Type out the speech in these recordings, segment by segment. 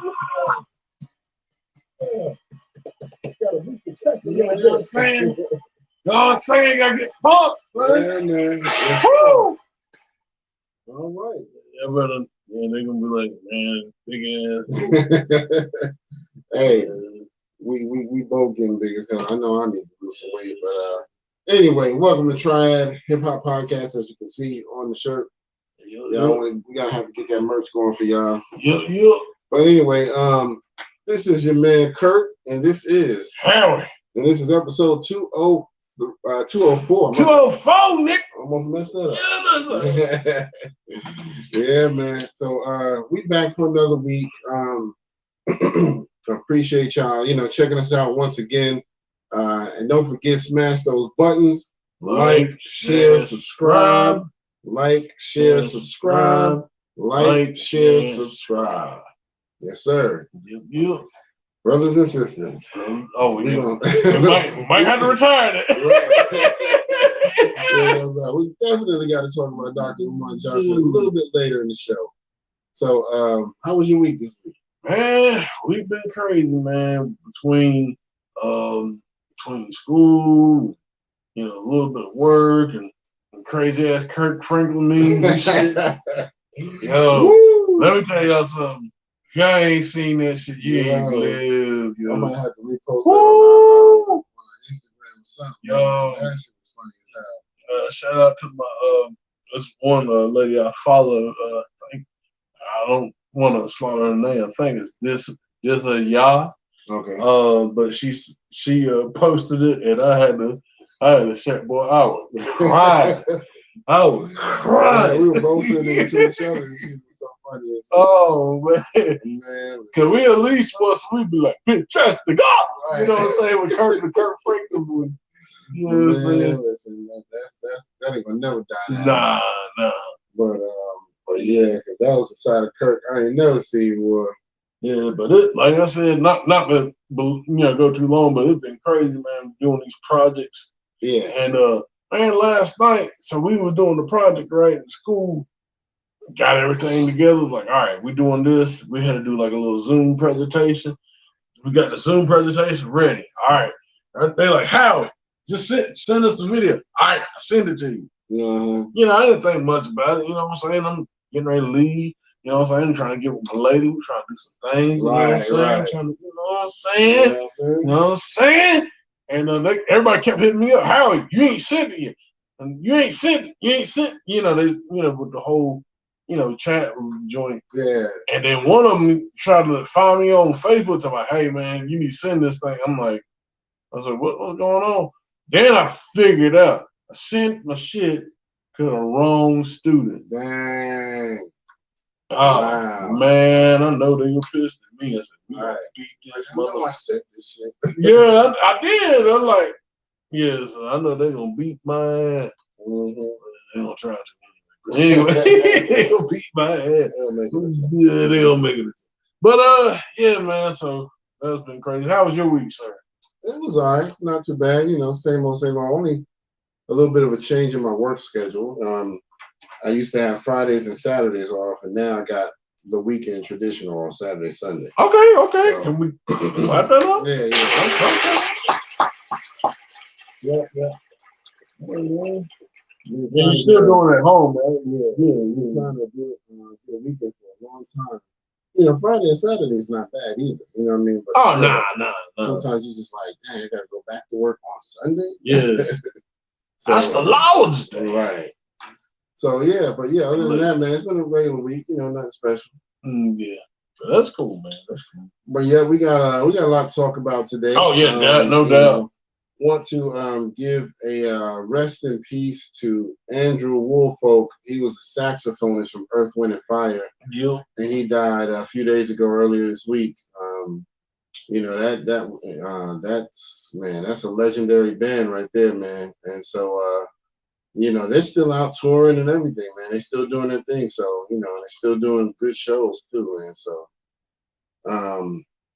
You know what I'm saying? You know what I'm saying? Gotta get pumped, man. Yeah, man. Woo! All right. Yeah, brother. Yeah, they gonna be like, man, big ass. Hey, we both getting big as hell. I know I need to lose some weight, but anyway, welcome to Triad Hip Hop Podcast. As you can see on the shirt, we gotta have to get that merch going for y'all. Yep. But anyway, this is your man Kurt, and this is Howie. And this is episode 204. 204, Nick. Almost messed that up. Yeah, man. So we back for another week. Appreciate y'all, checking us out once again. And don't forget, smash those buttons. Like, share, subscribe. Like, share, subscribe. Like, share, subscribe. Yes, sir. Yep. Brothers and sisters. Oh, we might have to retire that. Yeah, we definitely got to talk about Dr. Umar Johnson a little bit later in the show. So, how was your week this week? Man, we've been crazy, man. Between school, a little bit of work and crazy ass Kirk Franklin meetings and shit. Yo, Woo! Let me tell y'all something. If y'all ain't seen that shit, you ain't live. I might have to repost that on Instagram or something. Yo, that shit was funny as hell. Shout out to my this one lady I follow. I don't want to slaughter her name. I think it's just a ya. Okay. But she posted it, and I had to share. Boy, I was crying. Yeah, we were both sitting into each other. And she was so funny. Oh man. Cause we at least once we be like, bitch, chest to God. Right. You know what I'm saying? With Kurt Franklin would. You know what I'm saying? Listen, that ain't gonna never die. Nah. But yeah, cause that was the side of Kirk I ain't never seen before. Yeah, but it, like I said, not to go too long, but it's been crazy, man, doing these projects. Yeah. And man, last night, so we were doing the project right in school, got everything together. Like, all right, we doing this. We had to do like a little Zoom presentation. We got the Zoom presentation ready. All right. They like, Howie, just send us the video. All right, I'll send it to you. Mm-hmm. I didn't think much about it. You know what I'm saying? I'm getting ready to leave. You know what I'm saying? I'm trying to get with my lady. We're trying to do some things. You know what I'm saying? Right. Trying to, you know what I'm saying? You know what I'm saying? And everybody kept hitting me up. Howie, you ain't sent it yet. And you ain't sent it. With the whole, chat joint. Yeah. And then one of them tried to find me on Facebook. I'm like, hey, man, you need to send this thing. I was like, what's going on? Then I figured out. I sent my shit to the wrong student. Dang. Oh, wow. Man, I know they were pissed at me. I said, we right. beat this mother. I said this shit. Yeah, I did. I'm like, yes, I know they're going to beat my ass. Mm-hmm. They're going to try to. Anyway, they're going to beat my ass. Yeah, they're going to make it. But, yeah, man, so that's been crazy. How was your week, sir? It was all right. Not too bad. Same old. Only a little bit of a change in my work schedule. I used to have Fridays and Saturdays off, and now I got the weekend traditional on Saturday, Sunday. Okay. So, can we wipe that up? Yeah. Okay. Yeah. You're still doing it at home, right? Yeah. We're trying to do it a weekend for a long time. Friday and Saturday is not bad either. You know what I mean? But nah. Sometimes you just like, dang, I gotta go back to work on Sunday. Yeah. So, that's the Lord's day. Right. So yeah, but yeah, other than that, man, it's been a regular week. Nothing special. Yeah. So that's cool, man. That's cool. But yeah, we got a lot to talk about today. Oh yeah, no doubt. Want to give a rest in peace to Andrew Woolfolk. He was a saxophonist from Earth, Wind and Fire. Yeah. And he died a few days ago, earlier this week. That's a legendary band right there, man. And so they're still out touring and everything, man. They're still doing their thing. So, they're still doing good shows too, man. So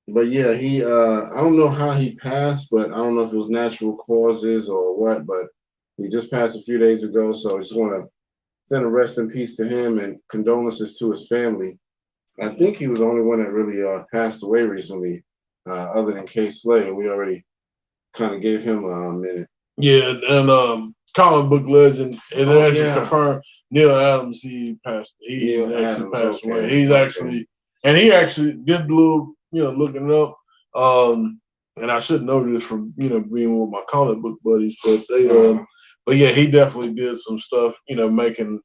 but yeah, he I don't know how he passed, but I don't know if it was natural causes or what, but he just passed a few days ago. So I just want to send a rest in peace to him and condolences to his family. I think he was the only one that really passed away recently, other than K Slay. We already kind of gave him a minute. Yeah, and comic book legend. It actually confirmed Neil Adams. He passed. He actually passed away. He's actually, and he actually did a little, looking it up. And I should know this from being with my comic book buddies, but but yeah, he definitely did some stuff, making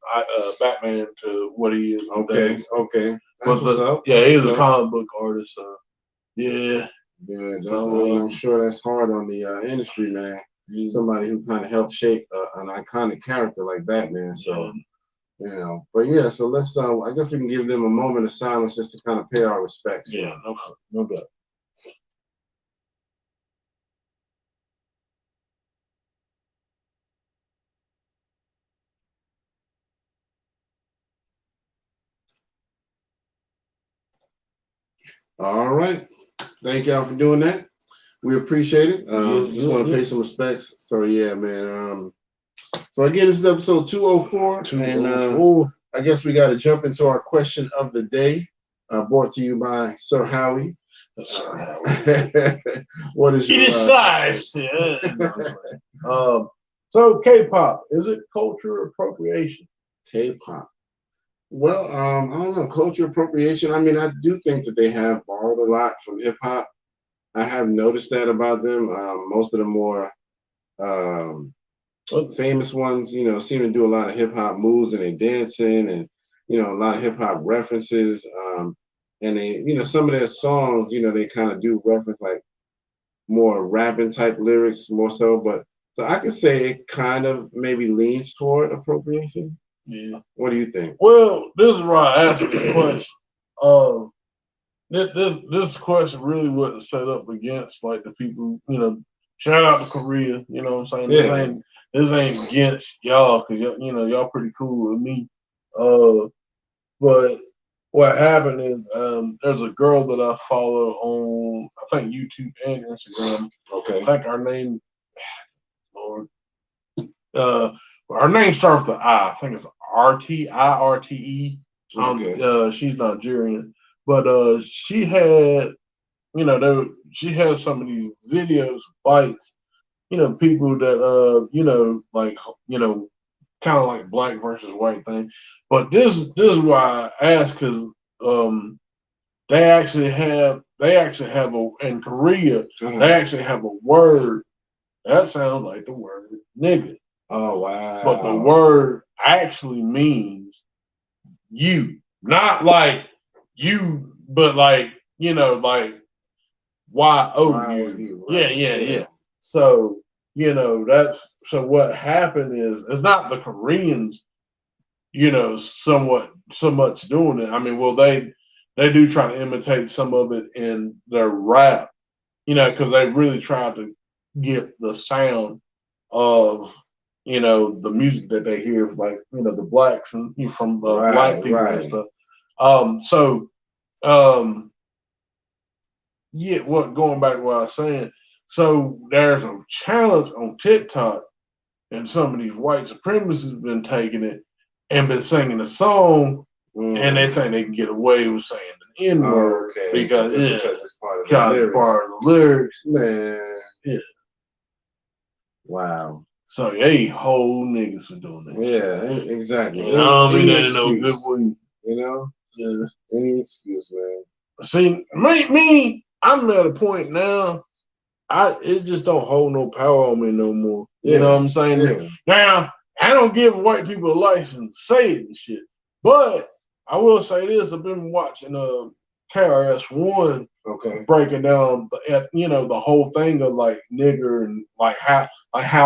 Batman to what he is today. Okay. That's what's up. Yeah, he's a comic book artist. Yeah. Yeah, I'm sure that's hard on the industry, man. Somebody who kind of helped shape an iconic character like Batman. So, but yeah, so let's, I guess we can give them a moment of silence just to kind of pay our respects. Yeah, no doubt. All right. Thank y'all for doing that. We appreciate it. Just want to pay some respects. So yeah, man. So again, this is episode 204. And I guess we got to jump into our question of the day, brought to you by Sir Howie. What is your size? So K-pop, is it culture appropriation? K-pop. Well, I don't know, culture appropriation. I mean, I do think that they have borrowed a lot from hip hop. I have noticed that about them. Most of the more famous ones, seem to do a lot of hip hop moves and they dancing and, a lot of hip hop references. And they, some of their songs, they kind of do reference like more rapping type lyrics more so. But so I could say it kind of maybe leans toward appropriation. Yeah. What do you think? Well, this is why I asked this question. This question really wasn't set up against like the people, shout out to Korea, you know what I'm saying? Yeah. This ain't against y'all, because y'all pretty cool with me. But what happened is there's a girl that I follow on, I think, YouTube and Instagram. Okay. I think her name, Lord, her name starts with an I. I think it's Rte. Okay. She's Nigerian, but she had, she had some of these videos, bites, people that kind of like black versus white thing. But this is why I asked, because they actually have in Korea, they actually have a word that sounds like the word nigga. Oh wow. But the word actually means you, not like you, but like like YOU. Right? Yeah. So so what happened is, it's not the Koreans, so much doing it. I mean, well, they do try to imitate some of it in their rap, because they really try to get the sound of the music that they hear, like the blacks and from the black people and stuff. Going back to what I was saying, so there's a challenge on TikTok, and some of these white supremacists have been taking it and been singing a song, and they think they can get away with saying the N-word because it's part of the lyrics. Man. Yeah. Wow. So they whole niggas for doing that. Yeah, shit. Exactly. I don't mean that in no good way. Yeah. Any excuse, man. See, me, I'm at a point now. It just don't hold no power on me no more. Yeah. You know what I'm saying? Yeah. Now, I don't give white people a license to say it and shit. But I will say this: I've been watching KRS-One, breaking down the whole thing of like nigger and like how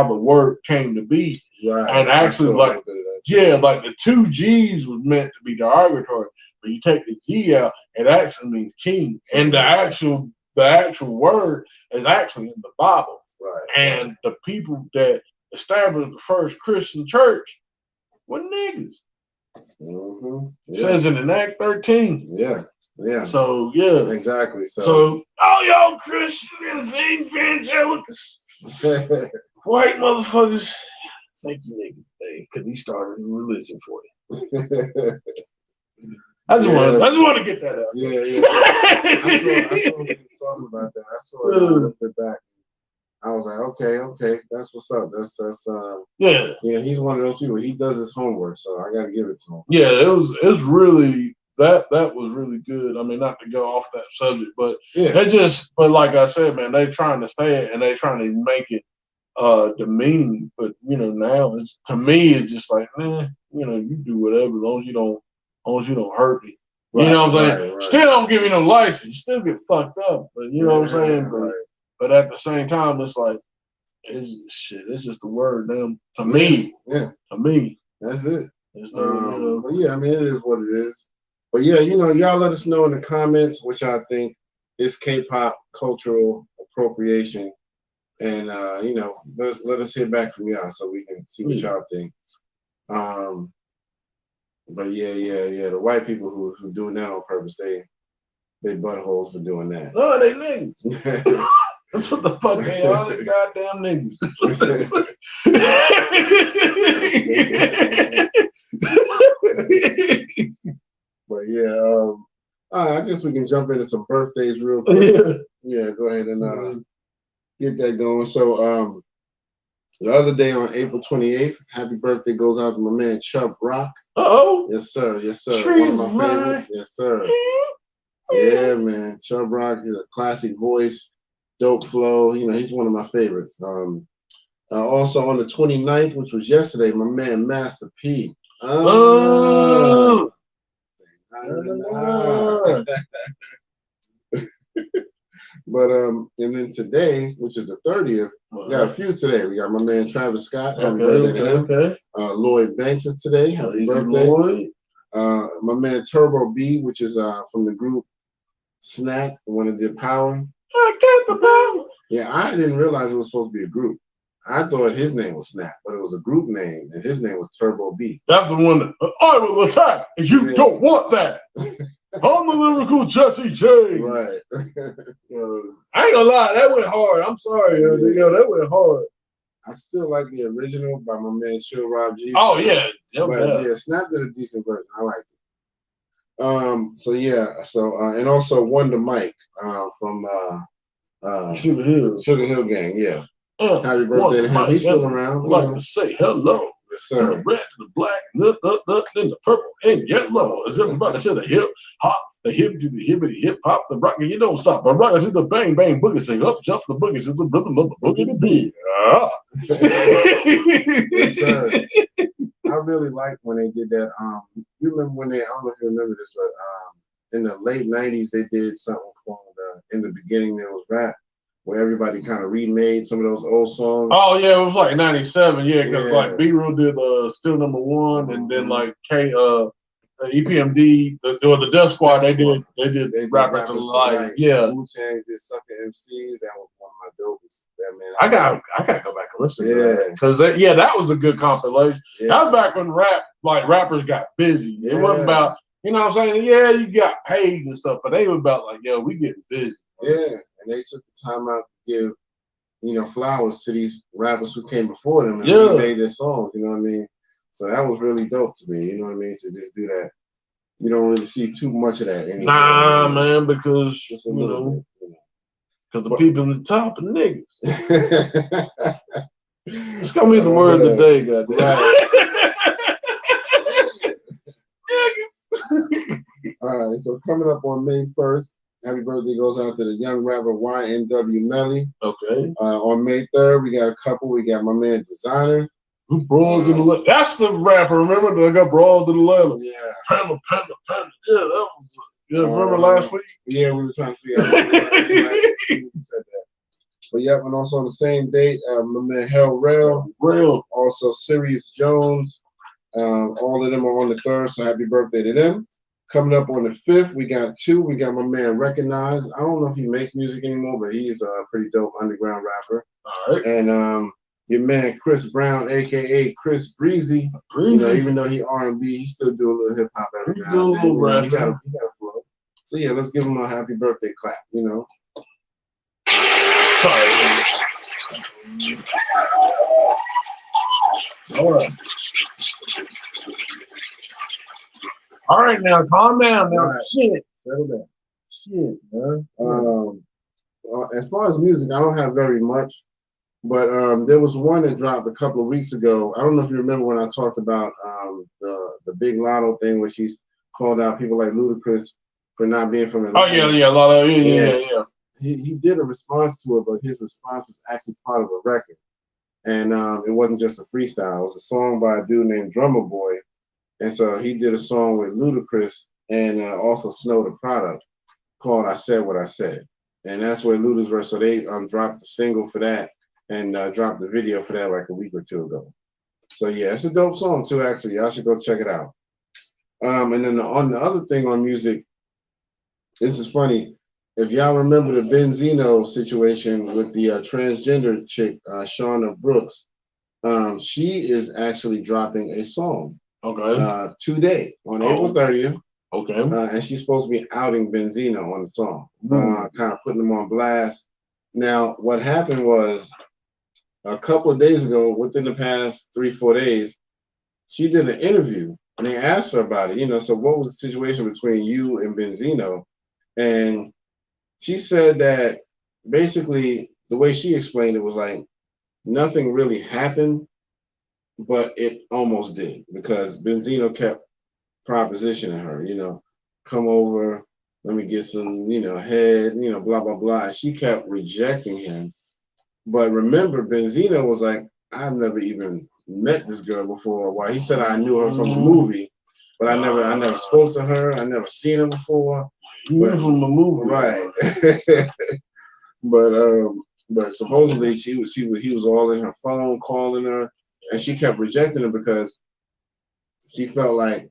the word came to be. Right. And actually, like the two G's was meant to be derogatory, but you take the G out, it actually means king, and the actual word is actually in the Bible. Right. And the people that established the first Christian church were niggas. Mm-hmm. Yeah. Says it in Act 13. Yeah. Yeah. So yeah. Exactly. So all y'all Christians, evangelicals, white motherfuckers, thank you, nigga, because he started a religion for you. I just want to get that out. Yeah. I saw him talking about that. I saw it. I looked it back. I was like, okay, that's what's up. That's yeah. He's one of those people. He does his homework, so I got to give it to him. Yeah, it's really that was really good. I mean, not to go off that subject, but but like I said, man, they trying to say it and they trying to make it demeaning. But now it's, to me, it's just like, man, you do whatever as long as you don't hurt me. Right, you know what I'm saying? Right. Still don't give me no license. You still get fucked up. But you know what I'm saying? But at the same time, it's like, it's just a word, damn. To me. To me. That's it. But yeah, I mean, it is what it is. But yeah, y'all let us know in the comments what y'all think is K-pop cultural appropriation. And, let us hear back from y'all so we can see what y'all think. But yeah. The white people who doing that on purpose, they buttholes for doing that. No, they niggas. That's what the fuck they are, they goddamn niggas. But yeah, all right, I guess we can jump into some birthdays real quick. Yeah, go ahead and get that going. So the other day on April 28th, happy birthday goes out to my man Chubb Rock. Uh-oh. Yes, sir. One of my favorites. Yes, sir. Yeah, man. Chubb Rock is a classic voice. Dope flow, he's one of my favorites. Also on the 29th, which was yesterday, my man Master P. But and then today, which is the 30th, we got a few today. We got my man Travis Scott. Happy birthday to him. Okay. Lloyd Banks is today. Happy birthday. Lloyd. My man Turbo B, which is from the group Snack, the one that did Power. I got the power. Yeah, I didn't realize it was supposed to be a group. I thought his name was Snap, but it was a group name, and his name was Turbo B. That's the one that I will attack, and you don't want that. I'm the lyrical Jesse James. Right. I ain't gonna lie, that went hard. I'm sorry, that went hard. I still like the original by my man Chill Rob G. Oh yeah, but Snap did a decent version. I liked it. And also Wonder Mike from Sugar Hill Gang, yeah. Happy birthday to him. He's still around. I'd like to say hello. Yes, sir. To the red, to the black, then the purple and yellow. As everybody said, the hip hop, the hip to the hippity hip hop, the rocket, you don't stop. The rocket to the bang bang boogie, say up jumps the boogie, to the rhythm of the boogie to be. Yes, sir. I really like when they did that. You remember when I don't know if you remember this, but in the late 90s, they did something called, in the beginning, there was rap, where everybody kind of remade some of those old songs. Oh, yeah, it was like 97, because like B-Real did Still Number One, and then like EPMD, the Death Squad, they did Rappers to Life. Yeah. Wu-Tang did Sucker MCs. That was one of my dopest. Man, I gotta go back and listen to that. Because that was a good compilation. Yeah. That was back when rappers got busy. It wasn't about, you know what I'm saying? Yeah, you got paid and stuff, but they were about like, we getting busy. Yeah, and they took the time out to give, flowers to these rappers who came before them and remade their songs, you know what I mean? So that was really dope to me, you know what I mean? To just do that. You don't really see too much of that anymore. Nah, man, because just a little bit, because the people in the top are niggas. It's gonna be the word of the day, goddamn. All right, so coming up on May 1st, happy birthday goes out to the young rapper YNW Melly. Okay. On May 3rd, we got a couple. We got my man Designer. Brawls in the Land. That's the rapper. Remember that got Brawls in the Land? Yeah. Panda. Yeah, that was. Remember last week? Yeah, we were trying to figure out who said that. But yeah, and also on the same date, my man Hell Rail. Also Sirius Jones. All of them are on the 3rd, so happy birthday to them. Coming up on the 5th, we got two. We got my man Recognized. I don't know if he makes music anymore, but he's a pretty dope underground rapper. All right. And your man Chris Brown, aka Chris Breezy. Even though he R&B, he still do a little hip hop every now and then. He got a flow. So yeah, let's give him a happy birthday clap. Sorry. All right. All right, now calm down. Now, Right. shit. Settle down. Shit, man. As far as music, I don't have very much, but there was one that dropped a couple of weeks ago. I don't know if you remember when I talked about the big Lotto thing, where she's called out people like Ludacris for not being from Oh Atlanta. yeah, Lotto. Yeah. He did a response to it, but his response was actually part of a record, and it wasn't just a freestyle. It was a song by a dude named Drummer Boy, and so he did a song with Ludacris and also Snow the Product called "I Said What I Said," and that's where Luda's verse. So they dropped the single for that and dropped the video for that like a week or two ago. So yeah, it's a dope song too. Actually, y'all should go check it out. And then on the other thing on music, this is funny. If y'all remember the Benzino situation with the transgender chick, Shauna Brooks, she is actually dropping a song today on April 30th. Okay. And she's supposed to be outing Benzino on the song, kind of putting him on blast. Now, what happened was a couple of days ago, within the past 3-4 days, she did an interview and they asked her about it. So what was the situation between you and Benzino? And she said that basically the way she explained it was like nothing really happened, but it almost did because Benzino kept propositioning her, come over, let me get some, head, blah, blah, blah. And she kept rejecting him. But remember, Benzino was like, I've never even met this girl before. Well, he said I knew her from a movie, but I never spoke to her. I never seen her before. From a movie, right? But supposedly he was all in her phone calling her, and she kept rejecting him because she felt like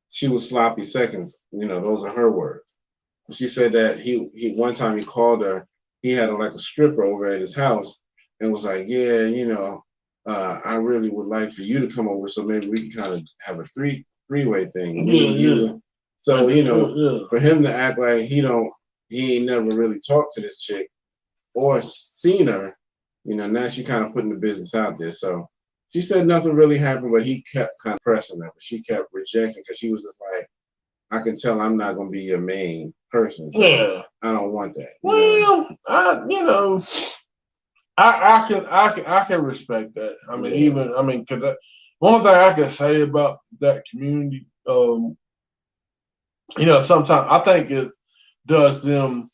she was sloppy seconds. Those are her words. She said that he one time he called her. He had like a stripper over at his house and was like, yeah, I really would like for you to come over so maybe we can kind of have a three-way thing. Yeah. So, for him to act like he ain't never really talked to this chick or seen her, now she kind of putting the business out there. So she said nothing really happened, but he kept kind of pressing her. But she kept rejecting because she was just like, I can tell I'm not going to be your main person. So yeah. I don't want that. Well, I can respect that. I mean, because one thing I can say about that community, sometimes I think it does them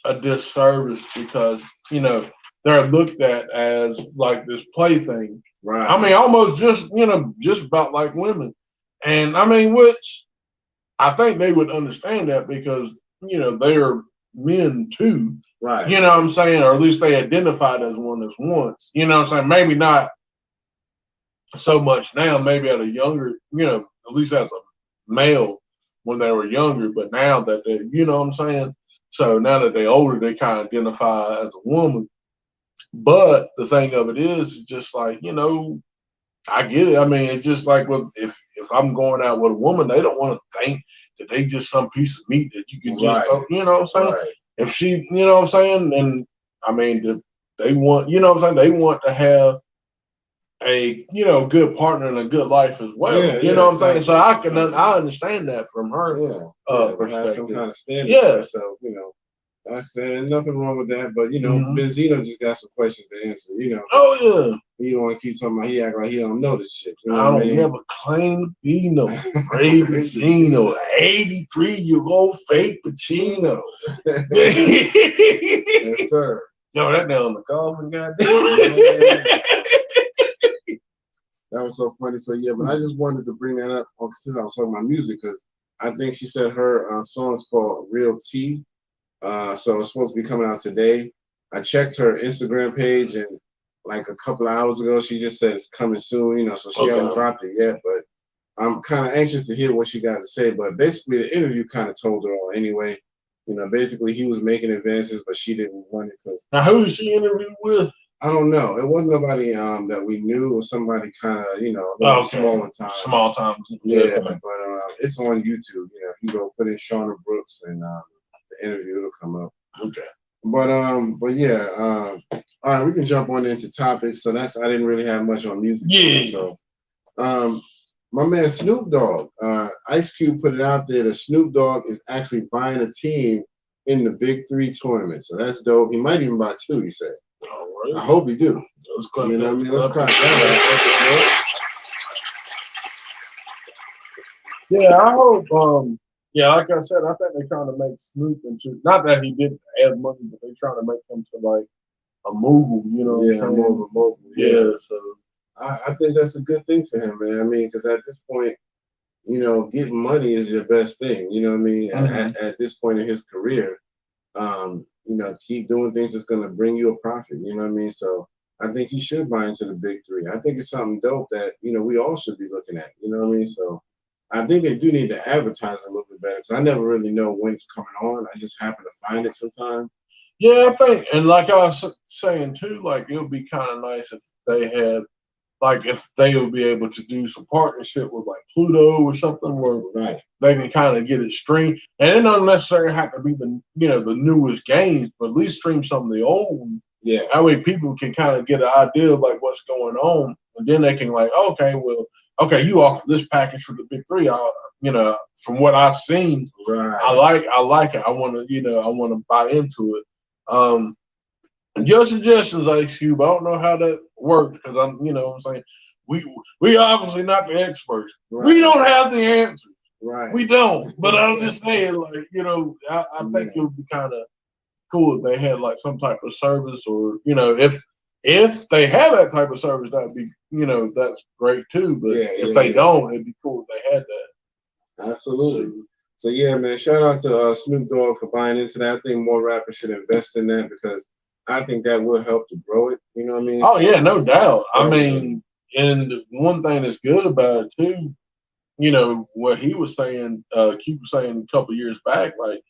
a disservice because they're looked at as like this plaything. Right. I mean, almost just about like women, and I mean, which I think they would understand that because they're men too. Right. You know what I'm saying? Or at least they identified as one as once. You know what I'm saying? Maybe not so much now, maybe at a younger, at least as a male when they were younger, but now that they, you know what I'm saying? So now that they're older, they kind of identify as a woman. But the thing of it is just like, I get it. I mean, it's just like if I'm going out with a woman, they don't want to think that they just some piece of meat that you can just, you know what I'm saying? Right. If she, you know what I'm saying? And I mean, they want, you know what I'm saying? They want to have a, good partner and a good life as well. Yeah, you know what I'm saying? So I understand that from her perspective. Some kind of standard. Yeah. So, I said nothing wrong with that, but Benzino just got some questions to answer. Oh yeah. You don't want to keep talking about he act like he don't know this shit. I don't never claim to be no Ray Pacino, 83-year-old fake Pacino. Yes, sir. Yo, that down the golfing goddamn. That was so funny. So yeah, but I just wanted to bring that up since I was talking about music because I think she said her song's called Real Tea. So it's supposed to be coming out today. I checked her Instagram page and like a couple of hours ago, she just said it's coming soon, so she hasn't dropped it yet, but I'm kind of anxious to hear what she got to say. But basically the interview kind of told her all anyway. Basically he was making advances, but she didn't want it. Now who is she interviewed with? I don't know. It wasn't nobody that we knew. It was somebody kind of, small time. Small time. Yeah, but it's on YouTube. If you go put in Shauna Brooks and the interview, it'll come up. Okay. But yeah, all right, we can jump on into topics. So I didn't really have much on music. Yeah. So My man Snoop Dogg, Ice Cube put it out there that Snoop Dogg is actually buying a team in the Big Three tournament. So that's dope. He might even buy two, he said. All right. I hope he do. You know what I mean? Let's clap that. Yeah, I hope. Yeah, like I said, I think they're trying to make Snoop into, not that he didn't have money, but they're trying to make him to like a mogul. You know what I'm saying? More of a mogul. Yeah. So I think that's a good thing for him, man. I mean, because at this point, you know, getting money is your best thing. You know what I mean? Mm-hmm. At this point in his career, you know, keep doing things that's going to bring you a profit. You know what I mean? So I think he should buy into the Big Three. I think it's something dope that, you know, we all should be looking at. You know what I mean? So I think they do need to advertise a little bit better because I never really know when it's coming on. I just happen to find it sometimes. yeah, I think, and like I was saying too, like it would be kind of nice if they had, like if they would be able to do some partnership with like Pluto or something where Right. they can kind of get it streamed. And it don't necessarily have to be the, you know, the newest games, but at least stream some of the old ones. Yeah. That way people can kind of get an idea of like what's going on. And then they can like, okay, well, okay, you offer this package for the Big Three. You know, from what I've seen, Right. I like it. I want to, you know, I want to buy into it. Your suggestions, Ice Cube. I don't know how that works because I'm, you know what I'm saying, we obviously not the experts. Right. We don't have the answers. Right. We don't. But I'm just saying, like, you know, I think it would be kind of cool if they had like some type of service, or, you know, if they have that type of service, that'd be, you know, that's great too. But if they don't, it'd be cool if they had that. Absolutely. So yeah, man, shout out to Snoop Dogg for buying into that. I think more rappers should invest in that because I think that will help to grow it. You know what I mean? Oh yeah, no doubt. I mean, and one thing that's good about it too, you know, what he was saying, Q was saying a couple of years back, like,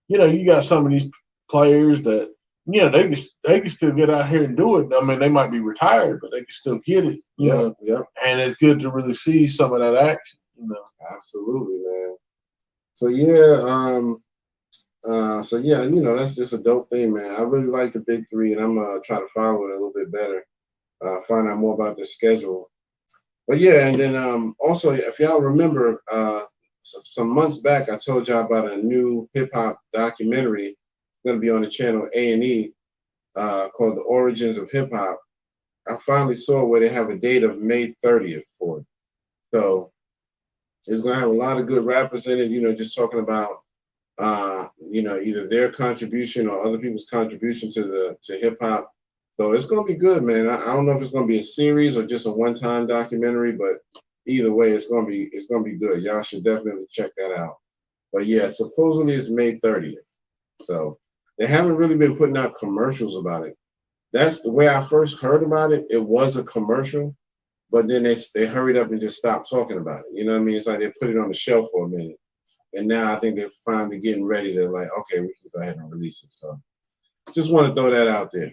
you know, you got some of these players that, you know, they can still get out here and do it. I mean, they might be retired, but they can still get it. You know? And it's good to really see some of that action. You know, absolutely, man. So yeah, you know, that's just a dope thing, man. I really like the Big Three, and I'm gonna try to follow it a little bit better, find out more about the schedule. But yeah, and then also, if y'all remember, some months back, I told y'all about a new hip hop documentary. It's gonna be on the channel A&E, called The Origins of Hip Hop. I finally saw where they have a date of May 30th for it. So it's gonna have a lot of good rappers in it. You know, just talking about, you know, either their contribution or other people's contribution to hip hop. So it's gonna be good, man. I don't know if it's gonna be a series or just a one-time documentary, but either way, it's gonna be good. Y'all should definitely check that out. But yeah, supposedly it's May 30th. So they haven't really been putting out commercials about it. That's the way I first heard about it. It was a commercial, but then they hurried up and just stopped talking about it. You know what I mean? It's like they put it on the shelf for a minute. And now I think they're finally getting ready to, like, okay, we can go ahead and release it. So just want to throw that out there.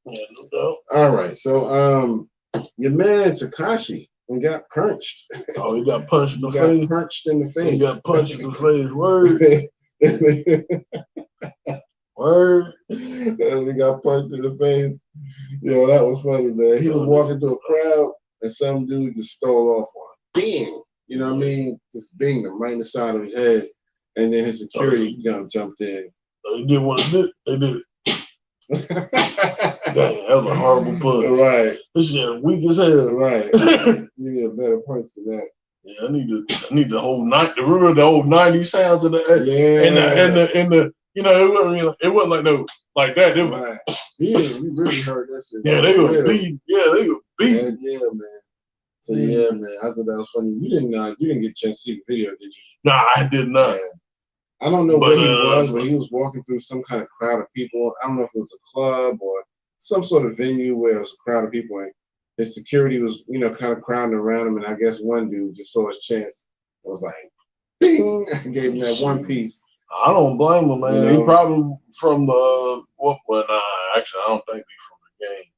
Yeah, no doubt. All right. So your man Tekashi got punched. Oh, he got punched in the face. Got punched in the face. He got punched in the face. Word. Word. He got punched in the face. Yo, that was funny, man. He was walking through a crowd and some dude just stole off on him. Bing! You know what I mean? Just bing him right in the side of his head. And then his security jumped in. They did what they did. They did. Damn, that was a horrible punch. Right. This shit weak as hell. Right. You need a better punch than that. Yeah, I need the whole night. Remember the old 90s sounds of the and the you know, it wasn't like no like that. It was right. We really heard that shit. Yeah, they were beat. Yeah, they were beat. Yeah, man. So yeah, man, I thought that was funny. You didn't get a chance to see the video, did you? Nah, I did not. Yeah. I don't know where he was, but he was walking through some kind of crowd of people. I don't know if it was a club or some sort of venue where it was a crowd of people, and his security was, you know, kind of crowding around him. And I guess one dude just saw his chance. It was like, bing, and gave him that one piece. I don't blame him, man. You know? He probably from the actually, I don't think he's from the game.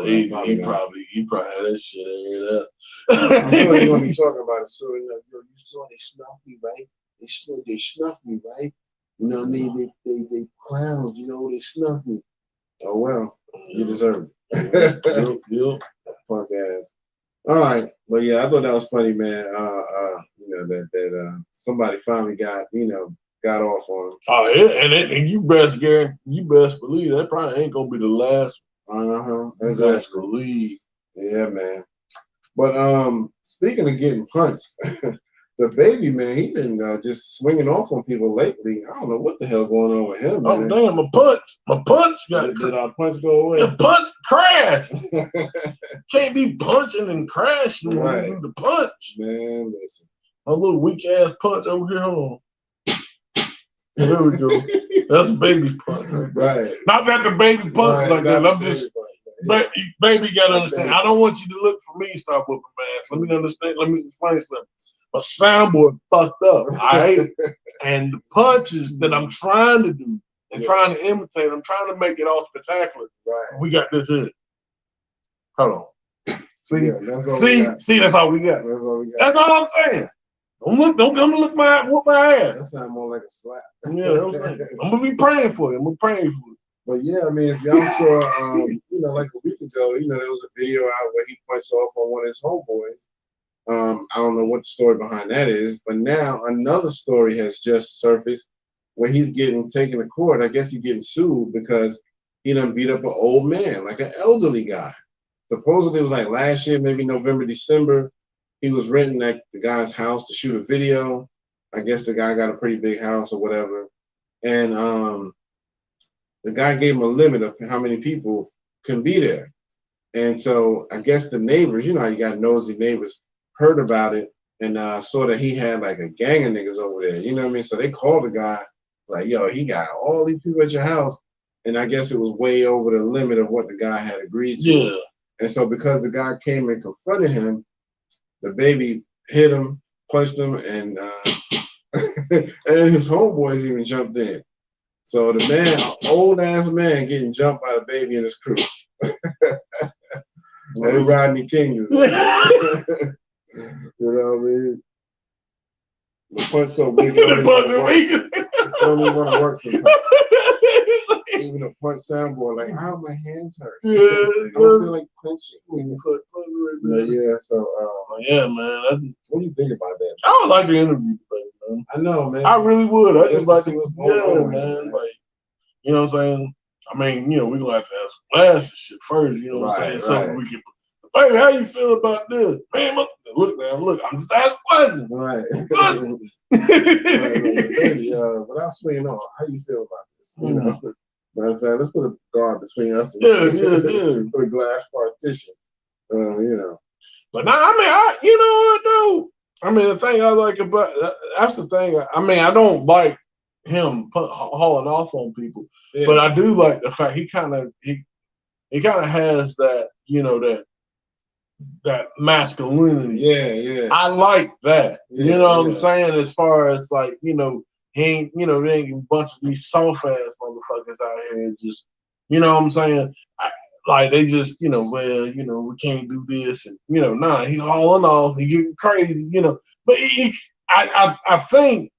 He probably had that shit aired up. I'm sure they're gonna be talking about it soon. You know, you saw they snuffed me, right? They snuffed me, right? You know what I mean? They clowns, you know, they snuffed me. Oh well, you deserve it. Yep. Punk ass. All right, but yeah, I thought that was funny, man. That somebody finally got off on him. Oh, yeah, and you best believe that probably ain't gonna be the last. Exactly. Best believe. Yeah, man. But speaking of getting punched, the baby man, he been just swinging off on people lately. I don't know what the hell going on with him, man. Oh damn, my punch did our punch go away? The punch crashed. Can't be punching and crashing when you do the punch. Man, listen. My little weak ass punch over here. Hold on. There we go. That's baby punch. Right. Not that the baby punch like that. I'm just baby, you gotta understand. I don't want you to look for me and start whooping my ass. Let me understand. Let me explain something. My soundboard fucked up. All right. And the punches that I'm trying to do and trying to imitate, I'm trying to make it all spectacular. Right. We got this here. Hold on. See, that's all we got. That's all we got. That's all I'm saying. Don't come and whoop my ass. That sounds more like a slap. Yeah, that's what I'm saying. I'm gonna be praying for you. I'm gonna pray for you. But yeah, I mean, if y'all saw, like a week ago, there was a video out where he punched off on one of his homeboys. I don't know what the story behind that is, but now another story has just surfaced where he's getting taken to court. I guess he's getting sued because he done beat up an old man, like an elderly guy. Supposedly it was like last year, maybe November, December. He was renting at the guy's house to shoot a video. I guess the guy got a pretty big house or whatever. And the guy gave him a limit of how many people can be there. And so I guess the neighbors, how you got nosy neighbors, heard about it and saw that he had like a gang of niggas over there. You know what I mean? So they called the guy, like, yo, he got all these people at your house. And I guess it was way over the limit of what the guy had agreed to. Yeah. And so because the guy came and confronted him, the baby hit him, punched him, and and his homeboys even jumped in. So the man, old ass man, getting jumped by the baby and his crew. And Rodney King is there. You know what I mean? The punch so big, it don't even want to work sometimes. Even a punch soundboard, like, how my hands hurt. Yeah, I don't feel like punching. Yeah, so yeah, man. What do you think about that? I would like to interview the baby, man. I know, man. I really would. I just like to see what's going on, man. Like, you know what I'm saying? I mean, we're gonna have to have some glasses shit first, you know what I'm saying? So we can, baby, how you feel about this? Man, look, I'm just asking questions. Right. Without swinging on, how you feel about this? You know? Matter of fact, let's put a guard between us and put a glass partition. But now, I mean, you know what though? I mean, the thing I like about that's the thing. I mean, I don't like him hauling off on people, but I do like the fact he kind of has that, that masculinity. Yeah. I like that. You know what I'm saying? As far as like, he ain't, there ain't a bunch of these soft ass motherfuckers out here just, you know what I'm saying? Like they just, we can't do this, and he hauling off, he getting crazy, But I think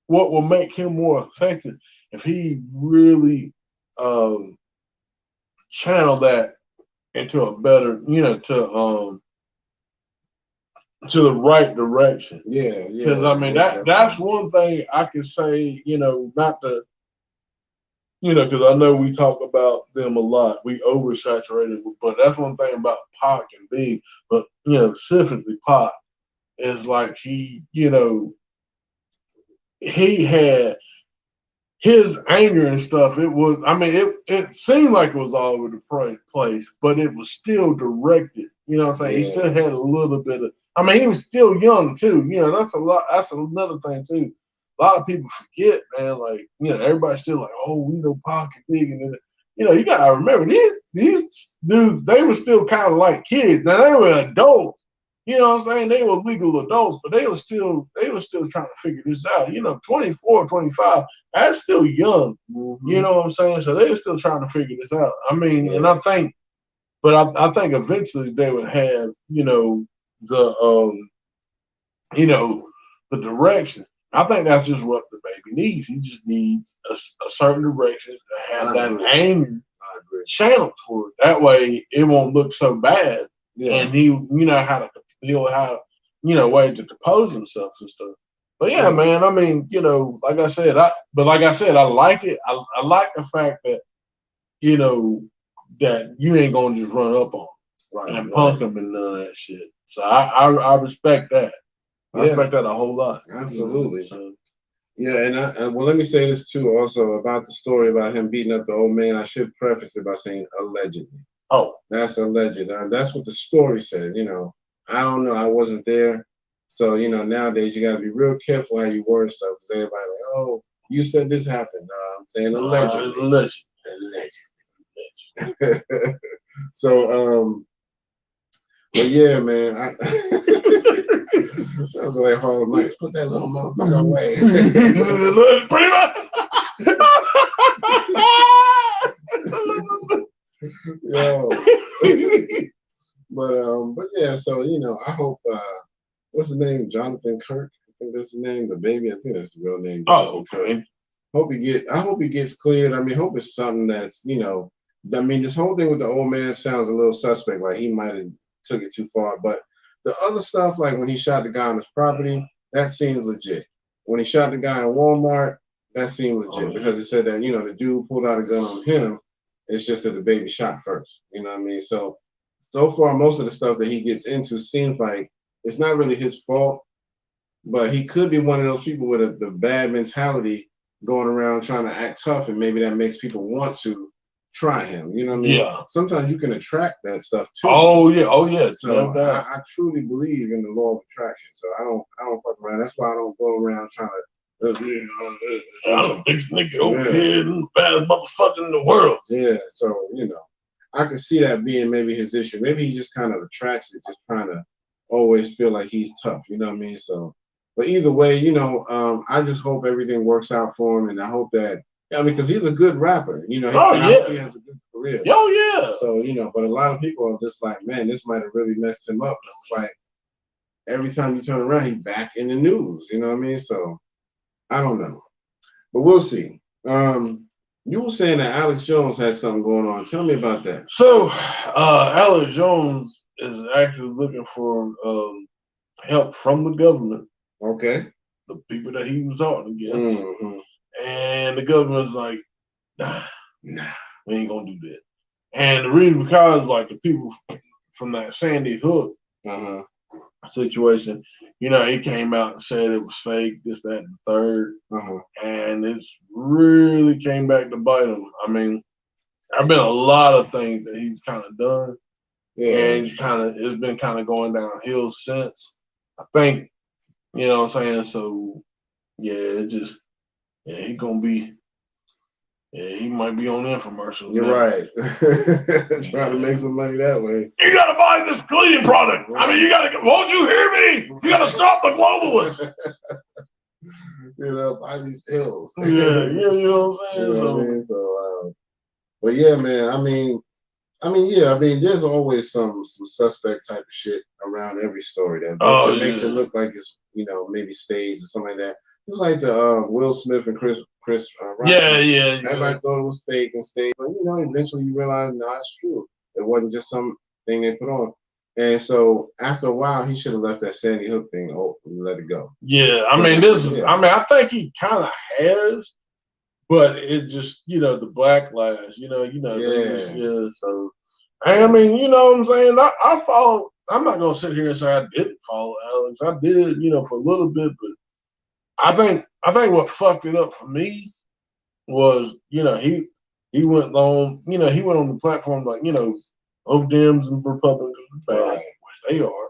what will make him more effective if he really channel that into a better, to the right direction. Yeah. Because I mean that's one thing I can say, not to. Because I know we talk about them a lot. We oversaturated, but that's one thing about Pac and Big. But specifically Pac is like he had his anger and stuff. It was, I mean, it seemed like it was all over the place, but it was still directed. You know what I'm saying? He still had a little bit of. I mean, he was still young too. That's a lot. That's another thing too. A lot of people forget, man. Like, everybody's still like, oh, Pac and Big, and you gotta remember these dudes. They were still kind of like kids. Now they were adults. You know what I'm saying? They were legal adults, but they were still trying to figure this out. 24, 25, that's still young. Mm-hmm. You know what I'm saying? So they were still trying to figure this out. I mean, and I think eventually they would have, the direction. I think that's just what the baby needs. He just needs a certain direction to have that anger channeled toward. That way, it won't look so bad. and he'll have ways to compose himself and stuff. But yeah, man, I mean, like I said, I like it. I like the fact that that you ain't gonna just run up on him and punk him and none of that shit. So I respect that. I respect that a whole lot. Absolutely. So. Yeah, and well, let me say this too. Also about the story about him beating up the old man, I should preface it by saying allegedly. Oh, that's alleged. That's what the story said. I don't know. I wasn't there. So nowadays you got to be real careful how you word stuff because everybody like, oh, you said this happened. I'm saying allegedly. Allegedly. So but yeah, man. I'll go like Hall Night. Put that little motherfucker away. Pretty much. Yo. But yeah, so I hope what's his name? Jonathan Kirk. I think that's his name. The baby. I think that's his real name. Oh, okay. I hope he gets cleared. I mean, hope it's something that's I mean, this whole thing with the old man sounds a little suspect. Like he might have took it too far, but the other stuff, like when he shot the guy on his property, that seems legit. When he shot the guy in Walmart, that seemed legit because it said that the dude pulled out a gun on him. It's just that the baby shot first. You know what I mean? So far, most of the stuff that he gets into seems like it's not really his fault, but he could be one of those people with the bad mentality going around trying to act tough, and maybe that makes people want to try him. You know what I mean? Yeah. Sometimes you can attract that stuff too. Oh yeah. So I truly believe in the law of attraction. So I don't fuck around. That's why I don't go around trying to. I'm the biggest nigga over here and the baddest motherfucker in the world. Yeah. So I can see that being maybe his issue. Maybe he just kind of attracts it, just trying to always feel like he's tough. You know what I mean? So, but either way, I just hope everything works out for him, and I hope that. Yeah, because he's a good rapper. He has a good career. Oh yeah. So but a lot of people are just like, man, this might have really messed him up. It's like every time you turn around, he's back in the news. You know what I mean? So I don't know, but we'll see. You were saying that Alex Jones had something going on. Tell me about that. So, Alex Jones is actually looking for help from the government. Okay. The people that he was talking against. Mm-hmm. And the government's like, nah, we ain't gonna do that. And the reason because like the people from that Sandy Hook situation, he came out and said it was fake, this, that, and the third. And it's really came back to bite him. I mean, I've been a lot of things that he's kind of done. Yeah. And it's been kind of going downhill since. I think, you know what I'm saying? So yeah, it just he gonna be he might be on infomercials. You're right. Trying to make some money that way. You gotta buy this cleaning product. Right. I mean, won't you hear me? You gotta stop the globalists. Buy these pills. Yeah, you know what I'm saying? So, but yeah, man, I mean, there's always some suspect type of shit around every story that makes it look like it's, maybe staged or something like that. It's like the Will Smith and Chris Rock. Yeah. Everybody thought it was fake and staged, but eventually you realize, no, it's true. It wasn't just something they put on. And so after a while, he should have left that Sandy Hook thing open and let it go. Yeah, I mean, I think he kind of has, but it just, the backlash, yeah. So, I mean, you know what I'm saying? I follow. I'm not gonna sit here and say I didn't follow Alex. I did, for a little bit, but I think what fucked it up for me was, he went on, he went on the platform like, both Dems and Republicans are bad, which they are.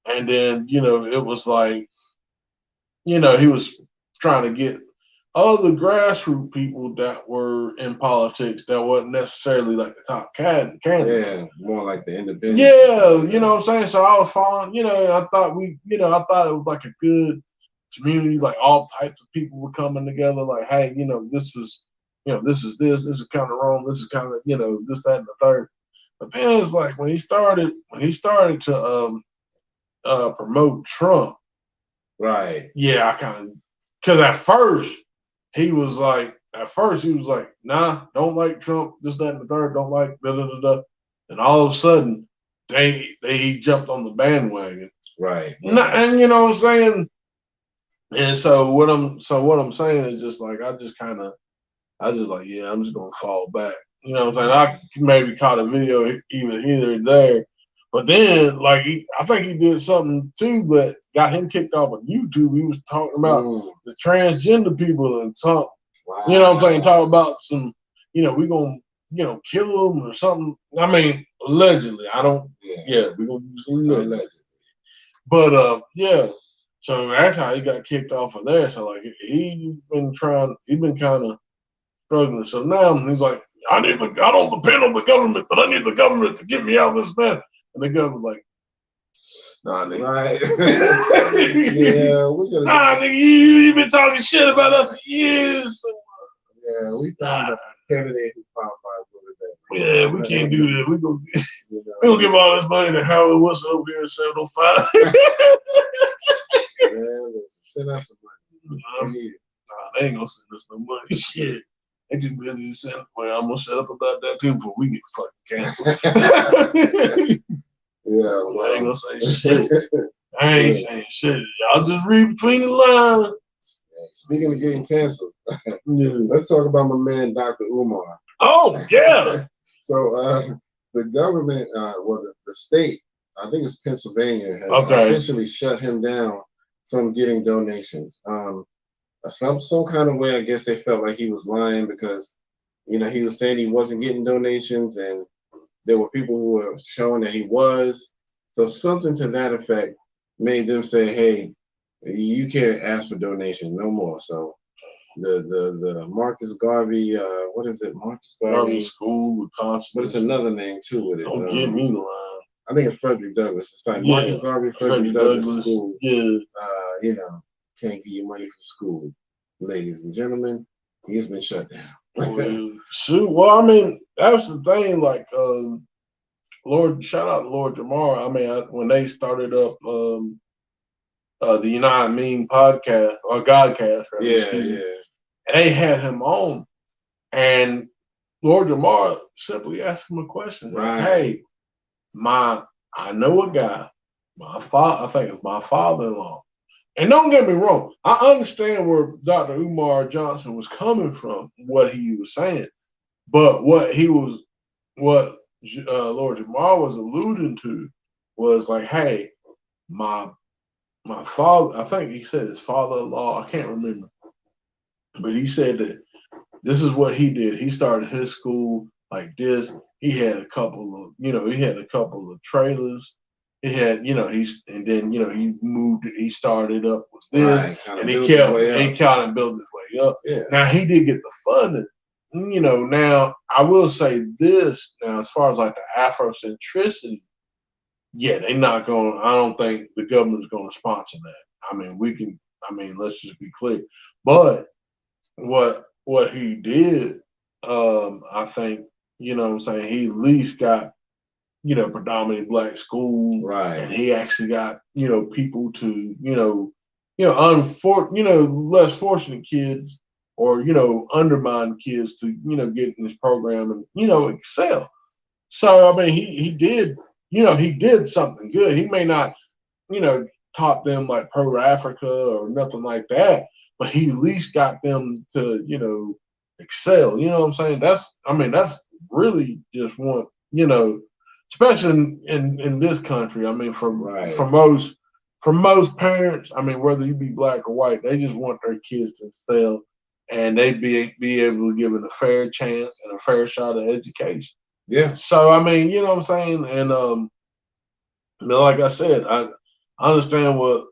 And then, it was like, he was trying to get other grassroots people that were in politics that wasn't necessarily like the top candidate. Yeah, more like the independent. Yeah, you know what I'm saying? So I was following, and I thought I thought it was like a good community, like all types of people were coming together, like, hey, this is kind of wrong, this is kind of, this, that, and the third. But then it's like when he started to promote Trump, right? Yeah, I kind of, because at first he was like, nah, don't like Trump, this, that, and the third, don't like da da da da, and all of a sudden he jumped on the bandwagon. Right. And you know what I'm saying? And so what I'm saying is just like I just like, yeah, I'm just gonna fall back. You know what I'm saying? I maybe caught a video either there. But then, like, I think he did something too that got him kicked off of YouTube. He was talking about the transgender people and something. Wow. You know what I'm saying? Talking about some, we gonna, kill them or something. I mean, allegedly. I don't. Yeah, we gonna use allegedly. But yeah. So that's how he got kicked off of there. So like he's been kind of struggling. So now he's like, I don't depend on the government, but I need the government to get me out of this mess. And the government's like, nah, nigga. Right. Nah, nigga, you been talking shit about us for years. Yeah, we found a candidate who qualifies for that. Yeah, we can't do that. We gonna give all this money to Howard Wilson over here at 705. Send us some money. Nah, they ain't gonna send us no money. Shit. They just busy saying, well, I'm gonna shut up about that too before we get fucking canceled. Yeah, I ain't gonna say shit. I ain't saying shit. Y'all just read between the lines. Speaking of getting canceled, let's talk about my man, Dr. Umar. Oh, yeah. So the government, the state, I think it's Pennsylvania, has officially shut him down from getting donations. Some kind of way, I guess they felt like he was lying because, he was saying he wasn't getting donations and there were people who were showing that he was. So something to that effect made them say, hey, you can't ask for donation no more. So the Marcus Garvey, what is it? Marcus Garvey School of Consciousness. But it's another name too with it. Don't get me the line. I think it's Frederick Douglass. It's like Marcus Garvey, Frederick Douglass School. Yeah. Can't give you money for school. Ladies and gentlemen, he's been shut down. Shoot. Well, I mean, that's the thing. Like, shout out to Lord Jamar. I mean, when they started up the United Meme podcast or Godcast, right? They had him on, and Lord Jamar simply asked him a question. Right. Like, hey, I know a guy, I think it's my father-in-law. And don't get me wrong, I understand where Dr. Umar Johnson was coming from, what he was saying, but what Lord Jamar was alluding to was like, hey, my father, I think he said his father-in-law, I can't remember, but he said that this is what he did. He started his school like this. He had a couple of trailers. He had, he moved, he started up with this, right, and he kind of built his way up. Yeah. Now, he did get the funding. Now, I will say this, now, as far as like the Afrocentricity, they're not going, I don't think the government's going to sponsor that. I mean, let's just be clear. But what he did, I think, he at least got, predominantly black school, right? And he actually got, people to, less fortunate kids or, undermined kids to, get in this program and, excel. So, I mean, he did, he did something good. He may not, taught them like pro-Africa or nothing like that, but he at least got them to, excel. You know what I'm saying? That's really just one, especially in this country. I mean, for most parents, I mean, whether you be black or white, they just want their kids to excel and they be able to give it a fair chance and a fair shot at education. Yeah. So I mean, you know what I'm saying? And like I said, I understand what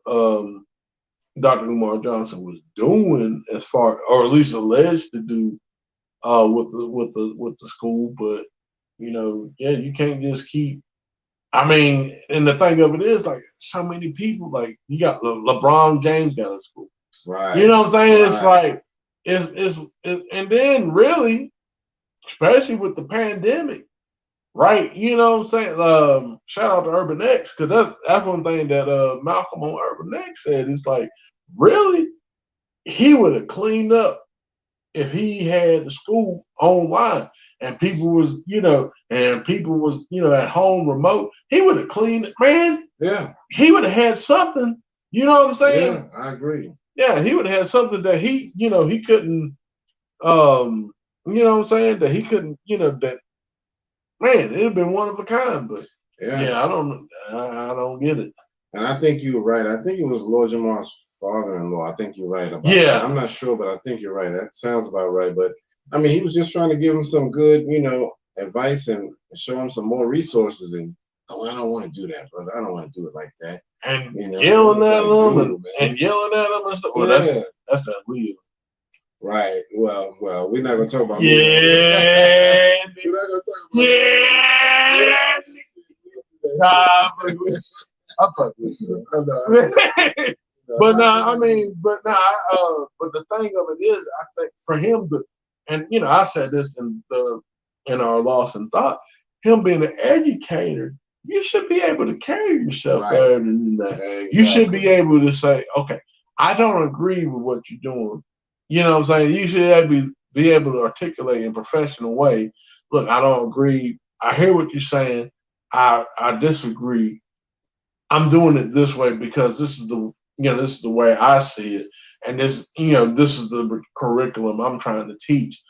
Dr. Umar Johnson was doing as far, or at least alleged to do, with the school, but you can't just keep. I mean, and the thing of it is, like, so many people, like, you got LeBron James got a school, right? You know what I'm saying? Right. It's like it's and then really, especially with the pandemic, right? You know what I'm saying? Shout out to Urban X, because that's one thing that Malcolm on Urban X said. It's like, really, he would have cleaned up if he had the school online and people was, at home remote, he would have cleaned it, man. Yeah. He would have had something. You know what I'm saying? Yeah, I agree. Yeah, he would have had something that he couldn't, you know what I'm saying? That he couldn't, that, man, it'd have been one of a kind. But yeah, I don't get it. And I think you were right. I think it was Lord Jamal's father-in-law. I think you're right about that. I'm not sure, but I think you're right. That sounds about right. But I mean, he was just trying to give him some good, advice and show him some more resources. And I don't want to do that, brother. I don't want to do it like that. And yelling at him and yelling at him and stuff. Well, that's that Leo. Right. Well, we're not gonna talk about we're not gonna talk about Nah, I'm fucking but the thing of it is, I think for him to, and I said this in our Lost in Thought, him being an educator, you should be able to carry yourself better than that. Exactly. You should be able to say, okay, I don't agree with what you're doing. You know what I'm saying? You should be able to articulate in a professional way. Look, I don't agree. I hear what you're saying. I disagree. I'm doing it this way because this is the way I see it, and this is the curriculum I'm trying to teach.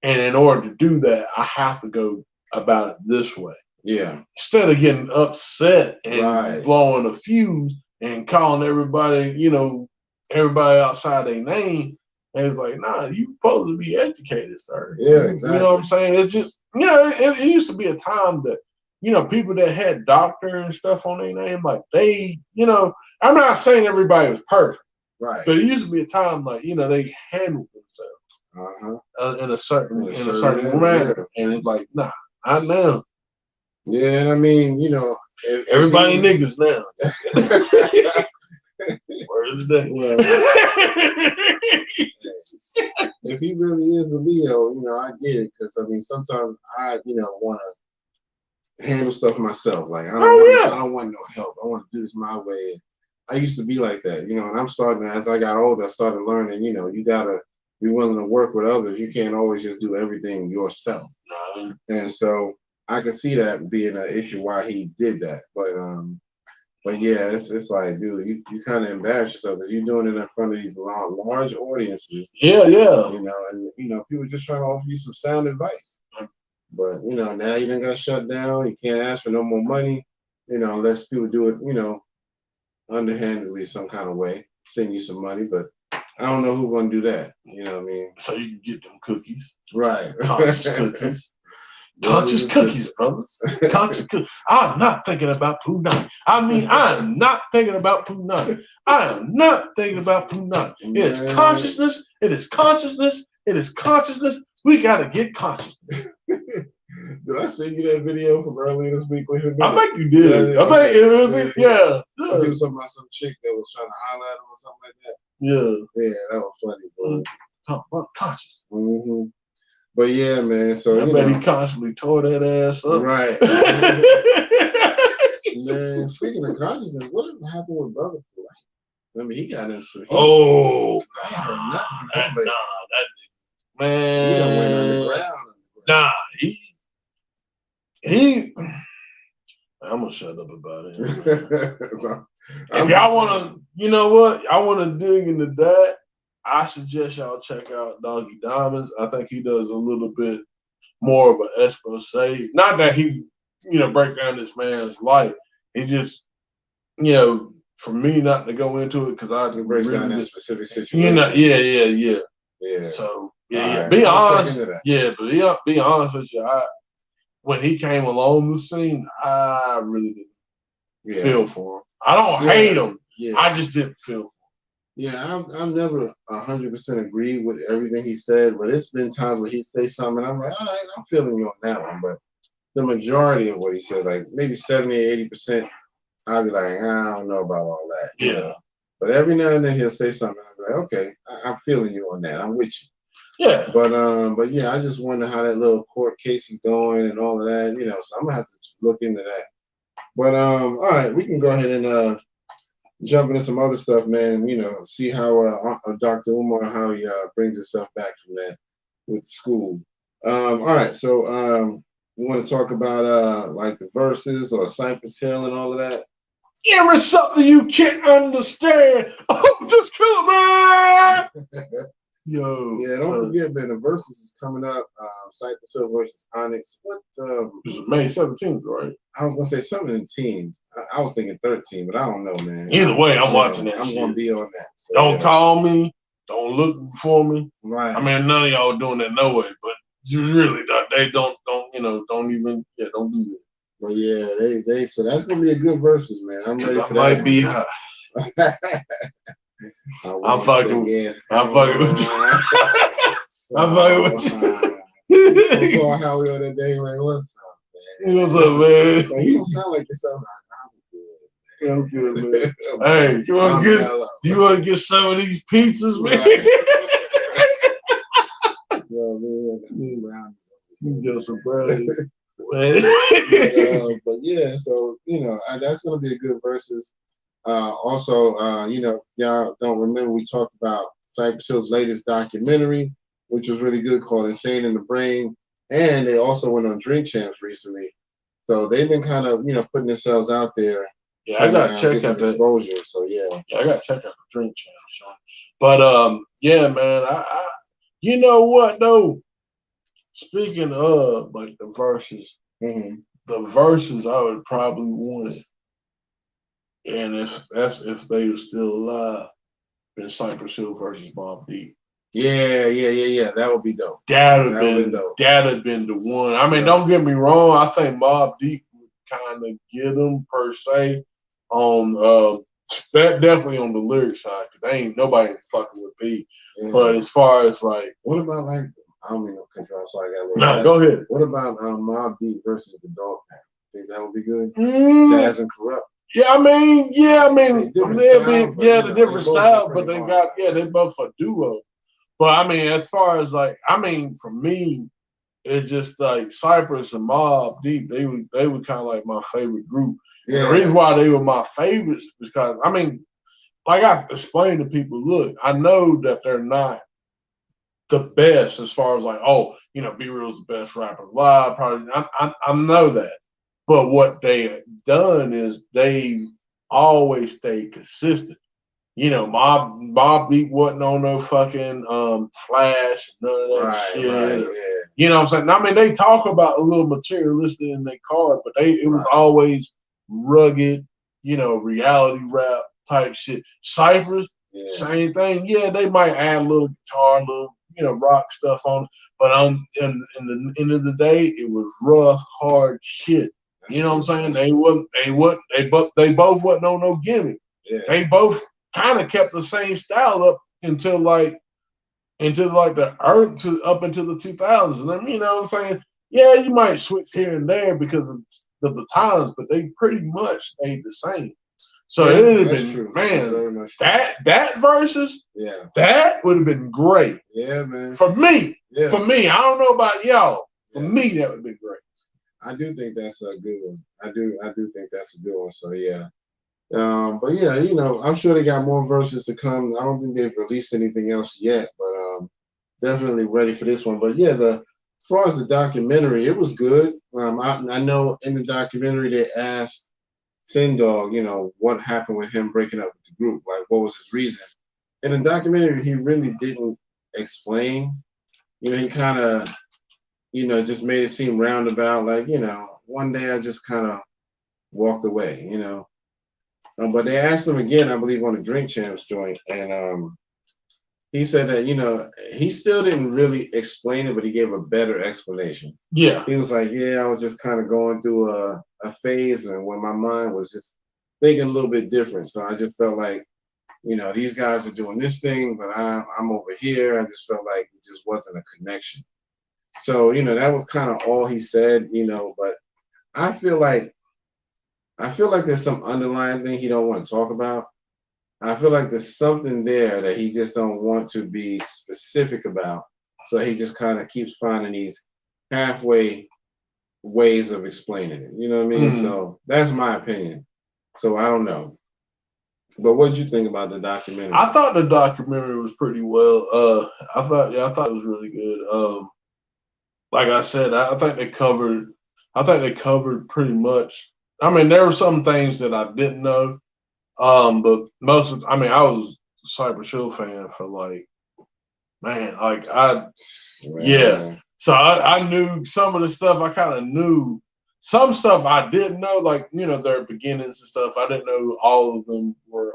And in order to do that, I have to go about it this way. Yeah. Instead of getting upset and blowing a fuse and calling everybody, everybody outside their name, and it's like, nah, you supposed to be educated, sir. Yeah, exactly. You know what I'm saying? It's just, it used to be a time that, people that had doctor and stuff on their name, like they, I'm not saying everybody was perfect, right? But it used to be a time like, they handled themselves in a certain manner, and it's like, nah, not now. Yeah, and I mean, everybody niggas now. Word of the day. Well, if he really is a Leo, I get it, because I mean, sometimes I, want to handle stuff myself. Like I don't want no help. I want to do this my way. I used to be like that, and I'm starting, as I got older, I started learning, you gotta be willing to work with others. You can't always just do everything yourself. No. And so I can see that being an issue why he did that. But yeah, it's like, dude, you kind of embarrass yourself because you're doing it in front of these large audiences. Yeah, yeah. And people just trying to offer you some sound advice. But now you done got shut down. You can't ask for no more money, unless people do it, underhandedly some kind of way, send you some money. But I don't know who's gonna do that. You know what I mean? So you can get them cookies, right? Conscious cookies. Conscious cookies, brothers. Conscious cookies. I'm not thinking about Punani. I'm not thinking about Punani. I am not thinking about Punani. It is consciousness. It is consciousness. It is consciousness. We gotta get conscious. Did I send you that video from earlier this week? I think you did. I think it was, yeah. He was talking about some chick that was trying to highlight him or something like that. Yeah. Yeah, that was funny, bro. Talk about consciousness. Mm-hmm. But yeah, man. So I bet he constantly tore that ass up. Right. Man, speaking of consciousness, what happened with Brother Polite? I mean, he got into man. He done went underground. Nah, he. I'm gonna shut up about it. If y'all wanna, you know what? I wanna dig into that. I suggest y'all check out Doggy Diamonds. I think he does a little bit more of an expose. Not that he, break down this man's life. He just, for me not to go into it because I can break down that specific situation. Yeah. So yeah. Be honest. Yeah, but be honest with you. When he came along the scene, I really didn't feel for him. I don't hate him. Yeah. I just didn't feel for him. Yeah, I've never 100% agreed with everything he said, but it's been times where he says something, and I'm like, all right, I'm feeling you on that one. But the majority of what he said, like maybe 70 or 80%, I'll be like, I don't know about all that. Yeah. But every now and then he'll say something, I'll be like, okay, I'm feeling you on that. I'm with you. Yeah. But yeah, I just wonder how that little court case is going and all of that, so I'm gonna have to look into that. But all right, we can go ahead and jump into some other stuff, man. See how Dr. Umar how he brings himself back from that with school. All right, so we want to talk about like the verses or Cypress Hill and all of that. There is something you can't understand. Oh, just kill it, man. Yo. Yeah, don't forget, man, the verses is coming up. Cypress Hill versus Onyx. What? This is May 17th, right? I was gonna say something in teens. I was thinking 13, but I don't know, man. Either way, I'm watching that. I'm gonna be on that. So, don't call me. Don't look for me. Right. I mean, none of y'all doing that no way, but you really don't. They don't even. Yeah, don't do that. But yeah, they. So that's gonna be a good versus, man. I'm ready for that. Might be hot. I'm fucking with you. I'm fucking with you. So far, how we on that day, man? What's up, man? What's up, man? So you don't sound like yourself. I'm good, man. Hey, you want to get some of these pizzas, man? Well, man, got some brownies. You got some brownies. But yeah, so that's gonna be a good versus. Also, y'all don't remember we talked about Cypress Hill's latest documentary, which was really good, called "Insane in the Brain," and they also went on Drink Champs recently. So they've been kind of putting themselves out there. Yeah, I gotta check out the exposure. So yeah, I gotta check out the Drink Champs. But yeah, man, I you know what though? Speaking of like the verses, the verses I would probably want it. And if they were still alive, been Cypress Hill versus Mobb Deep. Yeah. That would be dope. That'd have been the one. I mean, don't get me wrong. I think Mobb Deep would kind of get them per se on that definitely on the lyric side because ain't nobody fucking with P. Yeah. But as far as like, what about like I don't mean no control. Sorry, I got a little. No, go ahead. What about Mobb Deep versus the Dog Pound? Think that would be good? Jazz and Corrupt. Yeah, I mean, the different style, but they got they both a duo. But I mean, as far as like, for me, it's just like Cypress and Mobb Deep. They were kind of like my favorite group. Yeah. And the reason why they were my favorites is because like I explained to people, look, I know that they're not the best as far as like, B Real's the best rapper alive. Probably, I know that. But what they done is they always stayed consistent. Mobb Deep wasn't on no fucking Flash, none of that shit. Right, yeah. You know what I'm saying? I mean, they talk about a little materialistic in their card, but it was always rugged, reality rap type shit. Cyphers, same thing. Yeah, they might add a little guitar, a little, rock stuff on it. But in the end of the day, it was rough, hard shit. You know what I'm saying? They both wasn't on no gimmick. Yeah. They both kind of kept the same style up until the earth up into the 2000s. And then, you know what I'm saying? Yeah, you might switch here and there because of the times, but they pretty much stayed the same. So it would have been true. Man, that versus that would have been great. Yeah, man. For me, I don't know about y'all. For me, that would have been great. I do think that's a good one. I do think that's a good one. So yeah. But yeah, I'm sure they got more verses to come. I don't think they've released anything else yet, but definitely ready for this one. But yeah, as far as the documentary, it was good. I know in the documentary they asked Sin Dog, what happened with him breaking up with the group, like what was his reason. In the documentary, he really didn't explain. He kind of just made it seem roundabout, like, one day I just kind of walked away, But they asked him again, I believe, on the Drink Champs joint, and he said that, he still didn't really explain it, but he gave a better explanation. Yeah. He was like, I was just kind of going through a phase and when my mind was just thinking a little bit different. So I just felt like, these guys are doing this thing, but I'm over here. I just felt like it just wasn't a connection. So, that was kind of all he said, but I feel like there's some underlying thing he don't want to talk about. I feel like there's something there that he just don't want to be specific about. So he just kind of keeps finding these halfway ways of explaining it. You know what I mean? So that's my opinion. So I don't know. But what did you think about the documentary? I thought the documentary was pretty well. I thought it was really good. Like I said, I think they covered. I think they covered pretty much. I mean, there were some things that I didn't know. But I mean, I was a Cypress Hill fan for like, man, like yeah. So I knew some of the stuff. I kind of knew some stuff I didn't know, like their beginnings and stuff. I didn't know all of them were,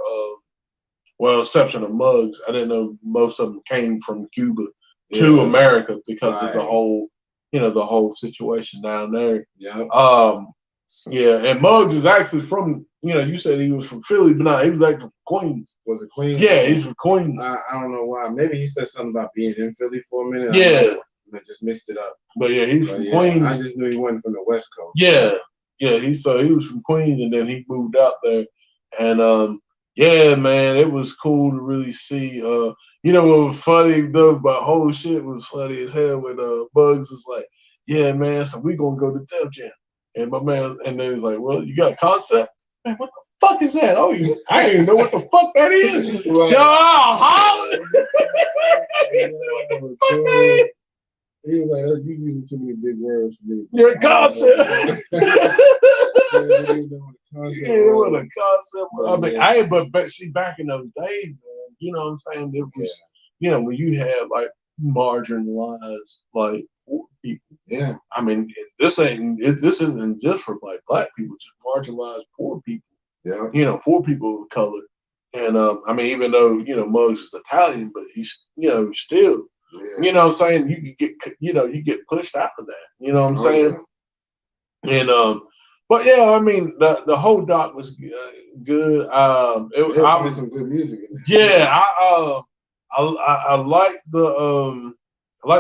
well, exception of Muggs. I didn't know most of them came from Cuba to America because of the whole, the whole situation down there. Yeah. Yeah, and Muggs is actually from, you said he was from Philly, but no, he was actually from Queens. Was it Queens? Yeah, he's from Queens. I don't know why. Maybe he said something about being in Philly for a minute. Yeah. I just mixed it up. But yeah, he's from Queens. I just knew he wasn't from the West Coast. Yeah. Yeah, he was from Queens, and then he moved out there. And yeah, man, it was cool to really see. What was funny though, but whole shit was funny as hell when Bugs was like, yeah, man, so we gonna go to Def Jam. And my man, and then he's like, well, you got a concept? Man, what the fuck is that? Oh, I didn't even know what the fuck that is. Right. Yo, holla. He was like, oh, you using too many big words for me. Your concept. Yeah, what a concept. I mean, but see, back in those days, man, you know what I'm saying? It was, when you had like marginalized like poor people. Yeah. I mean, this isn't just for like black people, just marginalized poor people. Yeah. Poor people of color. And I mean, even though Muggs is Italian, but he's still. Yeah. You know what I'm saying? You get pushed out of that. You know what I'm saying? Yeah. And but yeah, I mean the whole doc was good. I was some good music in there. Yeah, I like the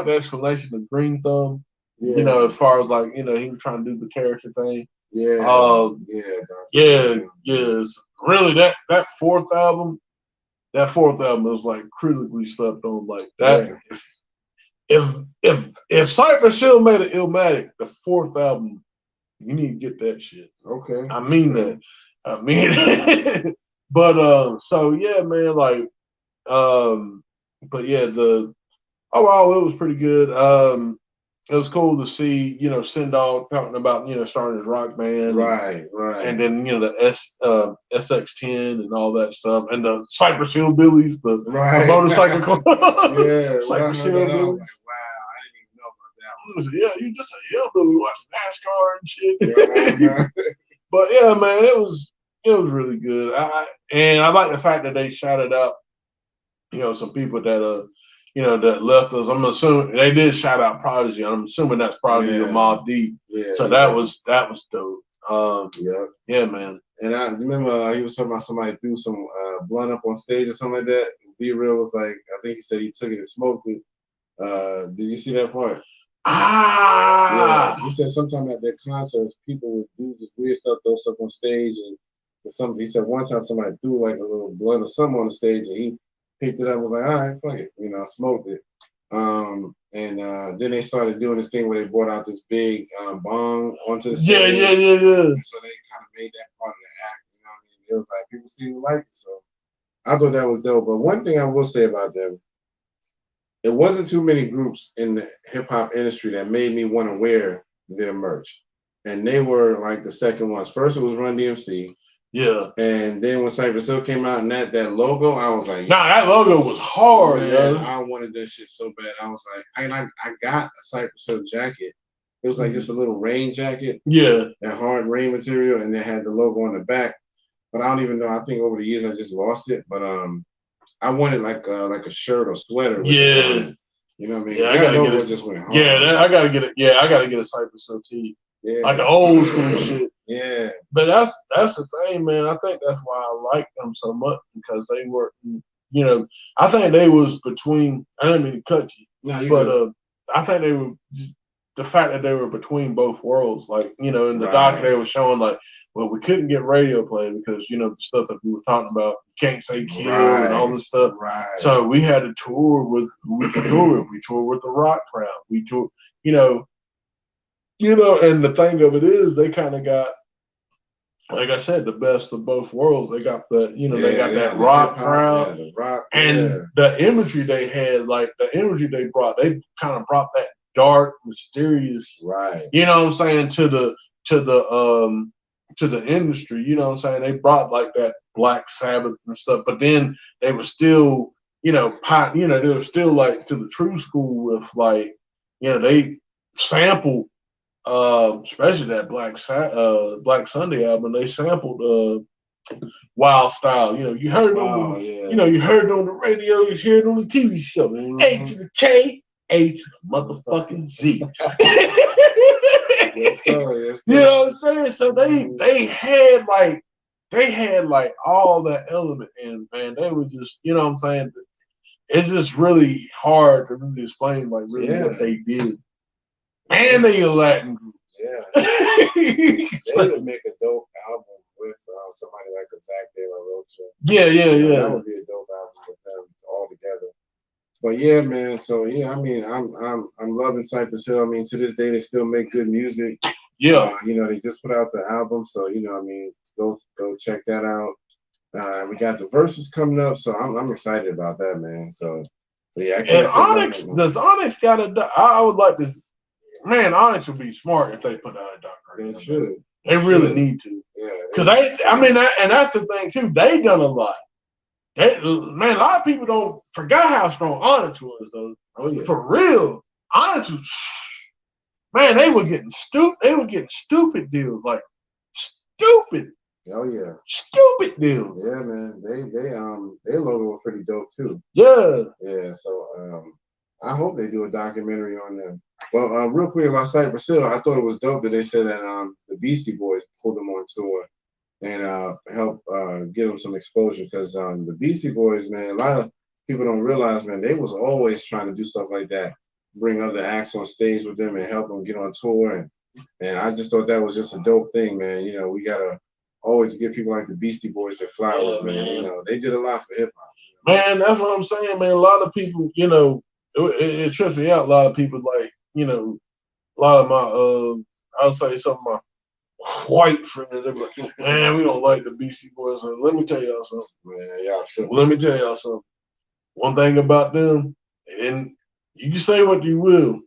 explanation of Green Thumb. Yeah. As far as like he was trying to do the character thing. Yeah. Yes. Really, that fourth album. That fourth album was like critically slept on. Like that, if Cypress Hill made an Illmatic, the fourth album, you need to get that shit. Okay. I mean that. I mean it. But so yeah, man, like but yeah, overall it was pretty good. It was cool to see, Snoop Dogg talking about, starting his rock band. Right. And then, the SX10 and all that stuff. And the Cypress Hillbillies, the motorcycle club. Yeah. Cypress Hillbillies. I was like, wow, I didn't even know about that one. Yeah, you just a hillbilly watching NASCAR and shit. But yeah, man, it was really good. And I like the fact that they shouted out, some people that that left us. I'm assuming they did shout out Prodigy. I'm assuming that's Prodigy or Mobb Deep. Yeah. So that was dope. Yeah, man. And I remember he was talking about somebody threw some blunt up on stage or something like that. Be Real was like, I think he said he took it and smoked it. Did you see that part? Yeah. He said sometime at their concerts, people would do this weird stuff, throw stuff on stage, and he said one time somebody threw like a little blunt or something on the stage, and he picked it up and was like, all right, fuck it. Smoked it. And then they started doing this thing where they brought out this big bong onto the stage. Yeah. And so they kind of made that part of the act. You know what I mean? It was like people seemed to like it. So I thought that was dope. But one thing I will say about them, it wasn't too many groups in the hip hop industry that made me want to wear their merch. And they were like the second ones. First it was Run DMC. Yeah. And then when Cypress Hill came out and that logo, I was like, nah, that logo was hard, man. I wanted that shit so bad. I was like, I got a Cypress Hill jacket. It was like just a little rain jacket. Yeah. That hard rain material, and it had the logo on the back. But I don't even know. I think over the years I just lost it. But I wanted like a shirt or sweater. Yeah. You know what I mean? Yeah, I gotta get it. Just went hard. Yeah, I gotta get it. Yeah, I gotta get a Cypress Hill tee. Yeah. Like the old school shit. Yeah. But that's the thing, man. I think that's why I like them so much, because they were, I think they was between. I didn't mean to cut you, but I think they were. The fact that they were between both worlds, like in the doc they were showing like, well, we couldn't get radio play because the stuff that we were talking about, you can't say kill and all this stuff. Right. So we had to tour with We toured with the rock crowd. We toured, and the thing of it is they kind of got like I said, the best of both worlds. They got the, they got that rock crowd, the rock, and the imagery they had, like the imagery they kind of brought that dark, mysterious, right? You know what I'm saying, to the industry. You know what I'm saying? They brought like that Black Sabbath and stuff, but then they were still, they were still like to the true school with like, they sampled. Especially that Black Sunday album, they sampled Wild Style. You heard it on you heard it on the radio, you hear it on the TV show. Mm-hmm. A to the K, A to the motherfucking Z. Yes, sir. You know what I'm saying? So they had like all that element, and man, they were just, you know what I'm saying? It's just really hard to really explain like really what they did. And they a Latin group. Yeah. They would make a dope album with somebody like a Zach De La Rocha. Yeah. That would be a dope album with them all together. But yeah, man. So yeah, I mean, I'm loving Cypress Hill. I mean, to this day, they still make good music. Yeah. They just put out the album, so I mean, go check that out. We got the verses coming up, so I'm excited about that, man. So yeah. And Onyx, does Onyx got a? I would like to. Man, Onyx would be smart if they put out a documentary. They should. They really need to. Yeah. Because and that's the thing too. They done a lot. A lot of people don't forgot how strong Onyx was though. Oh yeah. For real, Onyx was. Man, they were getting stupid. They were getting stupid deals, like stupid. Oh yeah. Stupid deals. Yeah, man. Their logo was pretty dope too. Yeah. Yeah. So I hope they do a documentary on them. Well, real quick about Cypress Hill, I thought it was dope that they said that the Beastie Boys pulled them on tour and helped give them some exposure because the Beastie Boys, man, a lot of people don't realize, man, they was always trying to do stuff like that, bring other acts on stage with them and help them get on tour. And I just thought that was just a dope thing, man. We got to always give people like the Beastie Boys their flowers, man. They did a lot for hip hop. Man, that's what I'm saying, man. A lot of people, it trips me out. A lot of people like, a lot of my, I'll say some of my white friends, they're like, man, we don't like the Beastie Boys. And let me tell y'all something. Man, y'all tripping. Let me tell y'all something. One thing about them, and you can say what you will,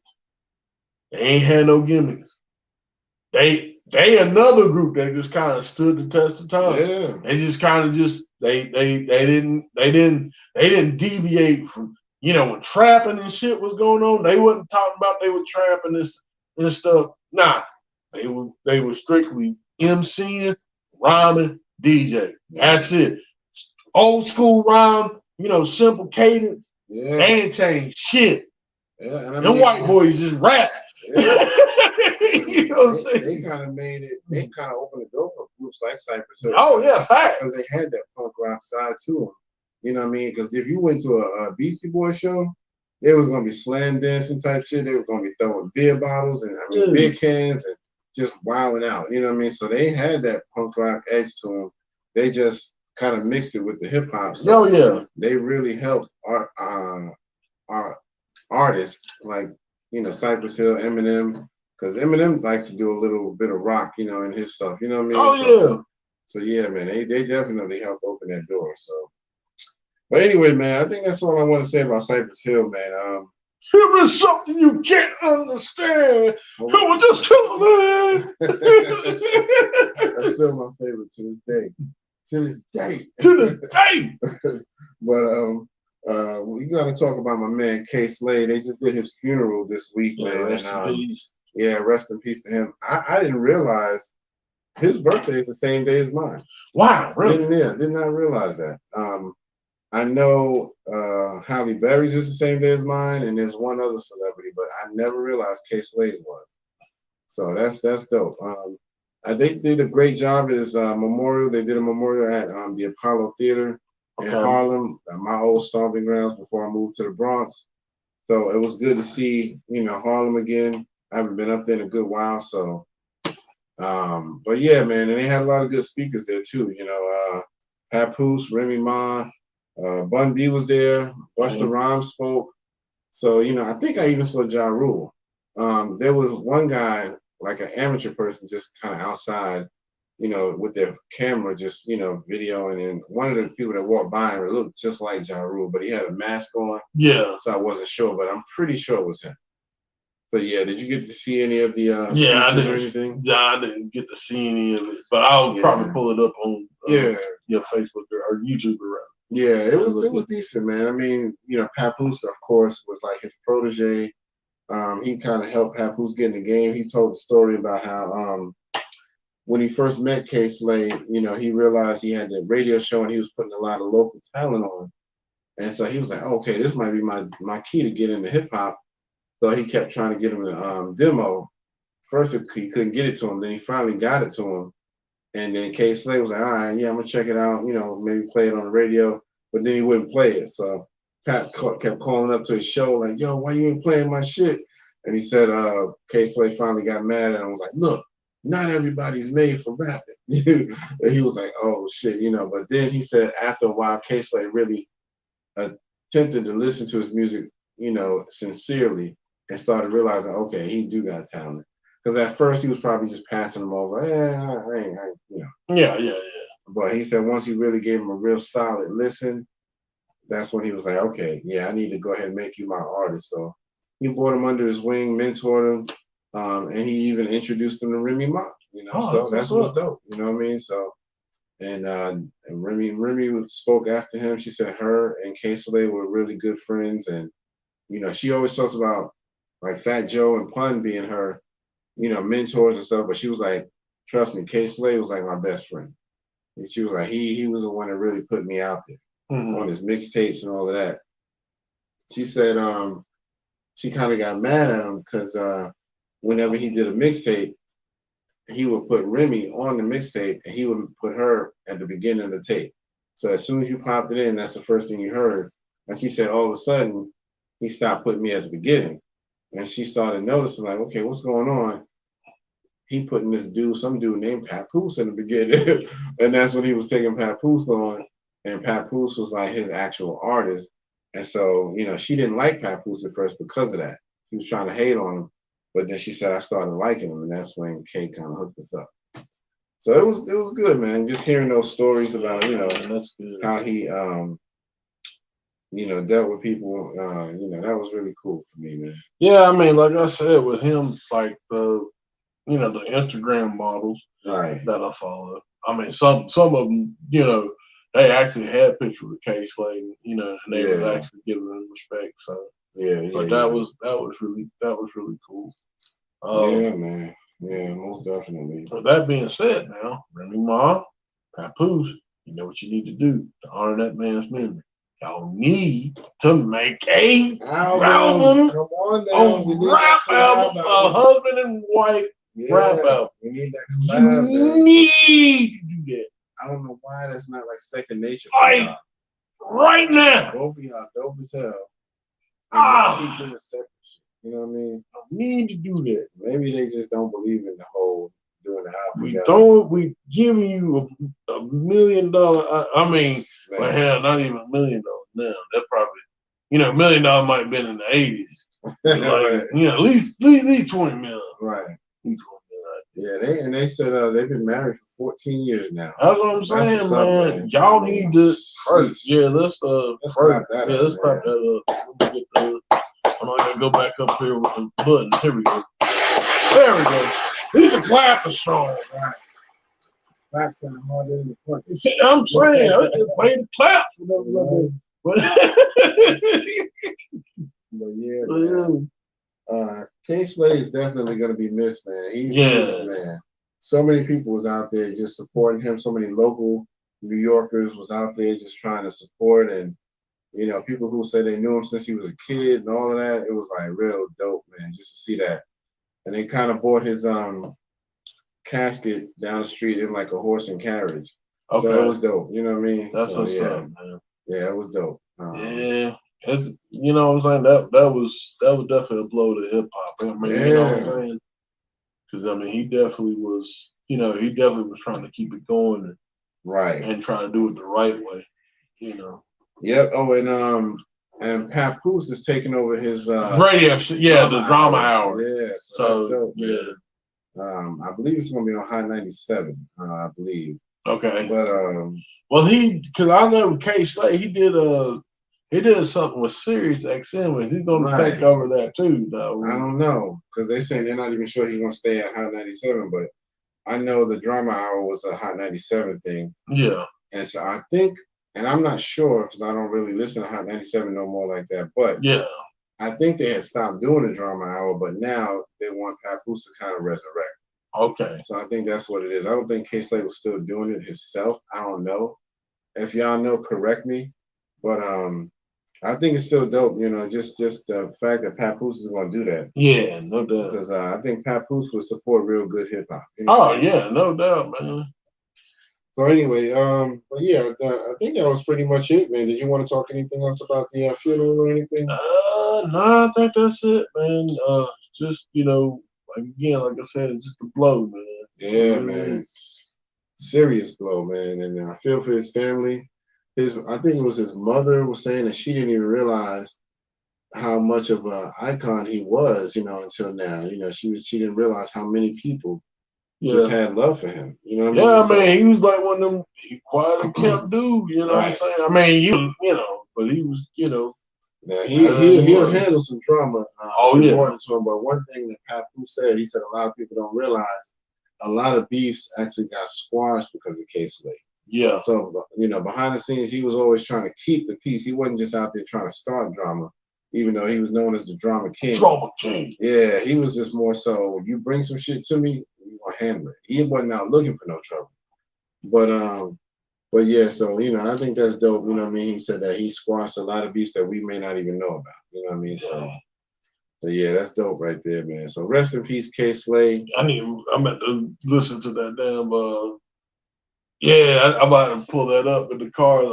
they ain't had no gimmicks. They another group that just kind of stood the test of time. Yeah. They just kind of they didn't deviate from, when trapping and shit was going on, they wasn't talking about they were trapping and stuff. Nah, they were strictly MCing, rhyming, DJ. That's it. Old school rhyme, simple cadence. Yeah. They ain't changed shit. Yeah, and I mean, them white boys just rap. Yeah. You know what I'm saying? They kind of made it. They kind of opened the door for groups like Cypress Hill. Oh yeah, fact. Because they had that punk rock side to them. You know what I mean? Because if you went to a Beastie Boys show, they was gonna be slam dancing type shit. They were gonna be throwing beer bottles and beer cans and just wilding out. You know what I mean? So they had that punk rock edge to them. They just kind of mixed it with the hip hop. So they really helped our artists like Cypress Hill, Eminem. Because Eminem likes to do a little bit of rock, in his stuff. You know what I mean? Oh, So yeah, man, they definitely helped open that door. So, but anyway, man, I think that's all I want to say about Cypress Hill, man. Here is something you can't understand. Who was just killing man. That's still my favorite to this day. To this day. But we got to talk about my man K Slade. They just did his funeral this week, man. Rest in peace. Yeah, rest in peace to him. I didn't realize his birthday is the same day as mine. Wow, really? Did not realize that. I know Halle Berry's is the same day as mine, and there's one other celebrity, but I never realized K Slade's was. So that's dope. They did a great job at his memorial. They did a memorial at the Apollo Theater in Harlem, my old stomping grounds before I moved to the Bronx. So it was good to see, Harlem again. I haven't been up there in a good while. So, but yeah, man, and they had a lot of good speakers there too. Papoose, Remy Ma, Bun B was there. Busta Rhymes spoke. So, I think I even saw Ja Rule. There was one guy, like an amateur person, just kind of outside, you know, with their camera, just, you know, videoing. And one of the people that walked by him looked just like Ja Rule, but he had a mask on. Yeah. So I wasn't sure, but I'm pretty sure it was him. So yeah, did you get to see any of the yeah, speeches or anything? Yeah, I didn't get to see any of it, but I'll probably pull it up on your Facebook or YouTube or yeah, it was decent, man. I mean, you know, Papoose, of course, was like his protege. He kind of helped Papoose get in the game. He told the story about how when he first met K-Slay, you know, he realized he had the radio show and he was putting a lot of local talent on. And so he was like, okay, this might be my key to get into hip hop. So he kept trying to get him the demo. First, he couldn't get it to him. Then he finally got it to him. And then K-Slay was like, all right, yeah, I'm going to check it out. You know, maybe play it on the radio. But then he wouldn't play it. So Pat kept calling up to his show like, yo, why you ain't playing my shit? And he said K-Slay finally got mad at him and was like, look, not everybody's made for rapping. And he was like, oh, shit, you know. But then he said after a while, K-Slay really attempted to listen to his music, you know, sincerely, and started realizing, okay, he do got talent. Because at first he was probably just passing him over. I ain't, you know. Yeah. But he said once he really gave him a real solid listen, that's when he was like, okay, yeah, I need to go ahead and make you my artist. So he brought him under his wing, mentored him, and he even introduced him to Remy Ma. You know, so that's what's dope. You know what I mean? So, and Remy spoke after him. She said her and K-Slay were really good friends, and you know, she always talks about like Fat Joe and Pun being her, you know, mentors and stuff. But she was like, trust me, K-Slay was like my best friend. And she was like, he was the one that really put me out there on his mixtapes and all of that. She said she kind of got mad at him because whenever he did a mixtape, he would put Remy on the mixtape and he would put her at the beginning of the tape. So as soon as you popped it in, that's the first thing you heard. And she said all of a sudden, he stopped putting me at the beginning. And she started noticing, like, okay, what's going on? He putting some dude named Papoose in the beginning. And that's when he was taking Papoose on. And Papoose was like his actual artist. And so, you know, she didn't like Papoose at first because of that. She was trying to hate on him. But then she said, I started liking him. And that's when Kay kind of hooked us up. So it was good, man. Just hearing those stories about, you know, that's good. How he, you know, dealt with people. You know, that was really cool for me, man. Yeah, I mean, like I said, with him, like the Instagram models that I follow. I mean, some of them, you know, they actually had pictures with K-Slay, you know, and they was actually giving him respect. So but that was really cool. Yeah, man. Yeah, most definitely. With that being said, now Remy Ma, Papoose, you know what you need to do to honor that man's memory. Y'all need to make a album, rap album, a husband and wife rap album. We need that collab. You need to do that. I don't know why that's not like second nature. Right now. Both of y'all dope as hell. Keep doing separate shit. You know what I mean? I need to do that. Maybe they just don't believe in the whole doing the album. We giving you $1 million. I mean, well, hell, not even $1 million now. That probably, you know, $1 million might have been in the 80s. Like, you know, at least 20 million. Right. Yeah, they said they've been married for 14 years now. That's what I'm saying, man. Y'all need to first. Yeah, let's crap that up. I'm gonna go back up here with the button. Here we go. There we go. These are clapping strong. Right. Claps sound harder than the front. I'm saying, I can play the claps for them. But yeah, K-Slay is definitely going to be missed, man. He's missed, man. So many people was out there just supporting him. So many local New Yorkers was out there just trying to support, and you know, people who say they knew him since he was a kid and all of that. It was like real dope, man, just to see that. And they kind of brought his casket down the street in like a horse and carriage. Okay. So it was dope. You know what I mean? That's what's up, man. Yeah, it was dope. Yeah. It's, you know what I'm saying? That was definitely a blow to hip hop. I mean, you know what I'm saying? Because I mean, he definitely was trying to keep it going, and trying to do it the right way. You know. Yep. Oh, and Papoose is taking over his radio. The drama hour. Yeah. So dope, yeah. I believe it's going to be on Hot 97. I believe. Okay. But well, because I know K Slade, he did something with Sirius XM, and he's going to take over that too, though. I don't know, because they're saying they're not even sure he's going to stay at Hot 97, but I know the Drama Hour was a Hot 97 thing. Yeah. And so I think, and I'm not sure because I don't really listen to Hot 97 no more like that, but yeah, I think they had stopped doing the Drama Hour, but now they want Papoose to kind of resurrect. Okay. So I think that's what it is. I don't think K-Slade was still doing it himself. I don't know. If y'all know, correct me. But I think it's still dope, just the fact that Papoose is going to do that. Yeah, no doubt. Because I think Papoose would support real good hip hop. Oh yeah, no doubt, man. So anyway, but yeah, I think that was pretty much it, man. Did you want to talk anything else about the funeral or anything? No, I think that's it, man. Just like I said, it's just a blow, man. Yeah, man. Serious blow, man. And I feel for his family. I think it was his mother was saying that she didn't even realize how much of an icon he was, until now. She didn't realize how many people just had love for him. You know what I mean? Yeah, man, he was like one of them quiet and kept dude, you know what I'm saying? I mean, but he was, Now he'll handle some drama. Yeah. But one thing that Papoose said, he said a lot of people don't realize a lot of beefs actually got squashed because of K-Slade. Yeah. So, behind the scenes, he was always trying to keep the peace. He wasn't just out there trying to start drama, even though he was known as the drama king. Drama king. Yeah, he was just more so, you bring some shit to me, we're going to handle it. He wasn't out looking for no trouble. But yeah, so, I think that's dope. You know what I mean? He said that he squashed a lot of beefs that we may not even know about. You know what I mean? So yeah, that's dope right there, man. So rest in peace, K-Slade. I'm about to listen to that damn, I'm about to pull that up in the car.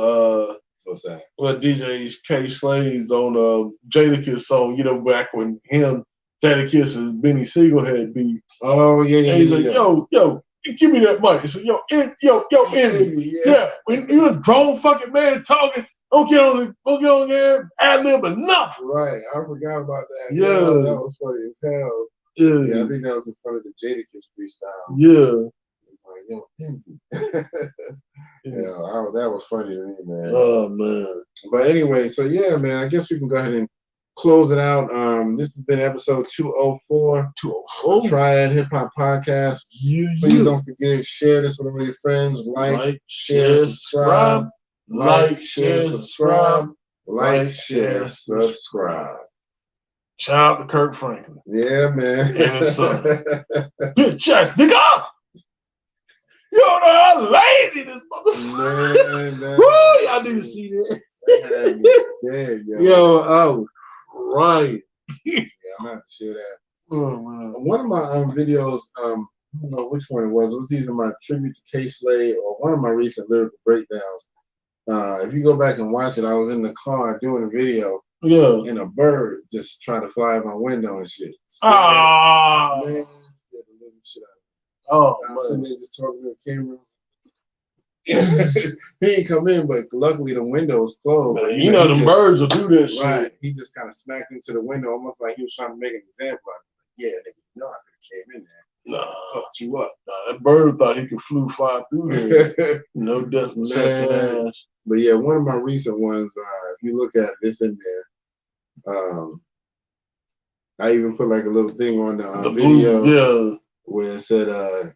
What's that? Well, DJ K-Slade's on Jadakiss song, back when Jadakiss and Benny Siegel had beef. Oh, yeah. And he's like, yo, give me that mic. He said, yo, envy. Yeah, when you're a grown fucking man talking, don't get on there, ad-lib or nothing. Right, I forgot about that. Yeah. That was funny as hell. Yeah, I think that was in front of the Jadakiss freestyle. Yeah. Like, yo, envy. That was funny to me, man. Oh, man. But anyway, so yeah, man, I guess we can go ahead and close it out. This has been episode 204. Triad Hip Hop Podcast. Please don't forget, share this with all your friends. Like, share, subscribe. Like, share, subscribe. Like, share, subscribe. Shout out to Kirk Franklin. Yeah, man. And his son. Bitch ass nigga! You don't know how lazy this motherfucker. Man. Woo, y'all need to see that. Dead, yo, I was crying. Yeah, I'm gonna have to share that. Oh, man. One of my videos, I don't know which one it was either my tribute to K-Slade or one of my recent lyrical breakdowns. If you go back and watch it, I was in the car doing a video. Yeah. And a bird just tried to fly out my window and shit. Ah. Man, scared the living shit out of me. Oh, I was sitting there just talking to the cameras. He didn't come in, but luckily the window was closed. Man, you know the birds will do that shit. Right. He just kind of smacked into the window, almost like he was trying to make an example out of it. Yeah, nigga, I could have came in there. Nah. Fucked you up. Nah, that bird thought he could fly through there. No death perception ass. But yeah, one of my recent ones, if you look at this in there, I even put like a little thing on the video. Yeah. Where it said,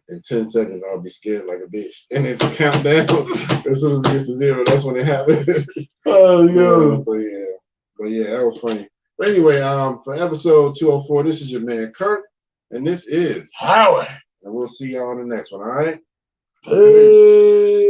in 10 seconds, I'll be scared like a bitch. And it's a countdown. As soon as it gets to 0, that's when it happens. Oh, yeah. So, yeah. But, yeah, that was funny. But anyway, for episode 204, this is your man, Kurt. And this is Howard. And we'll see y'all on the next one, all right? Peace.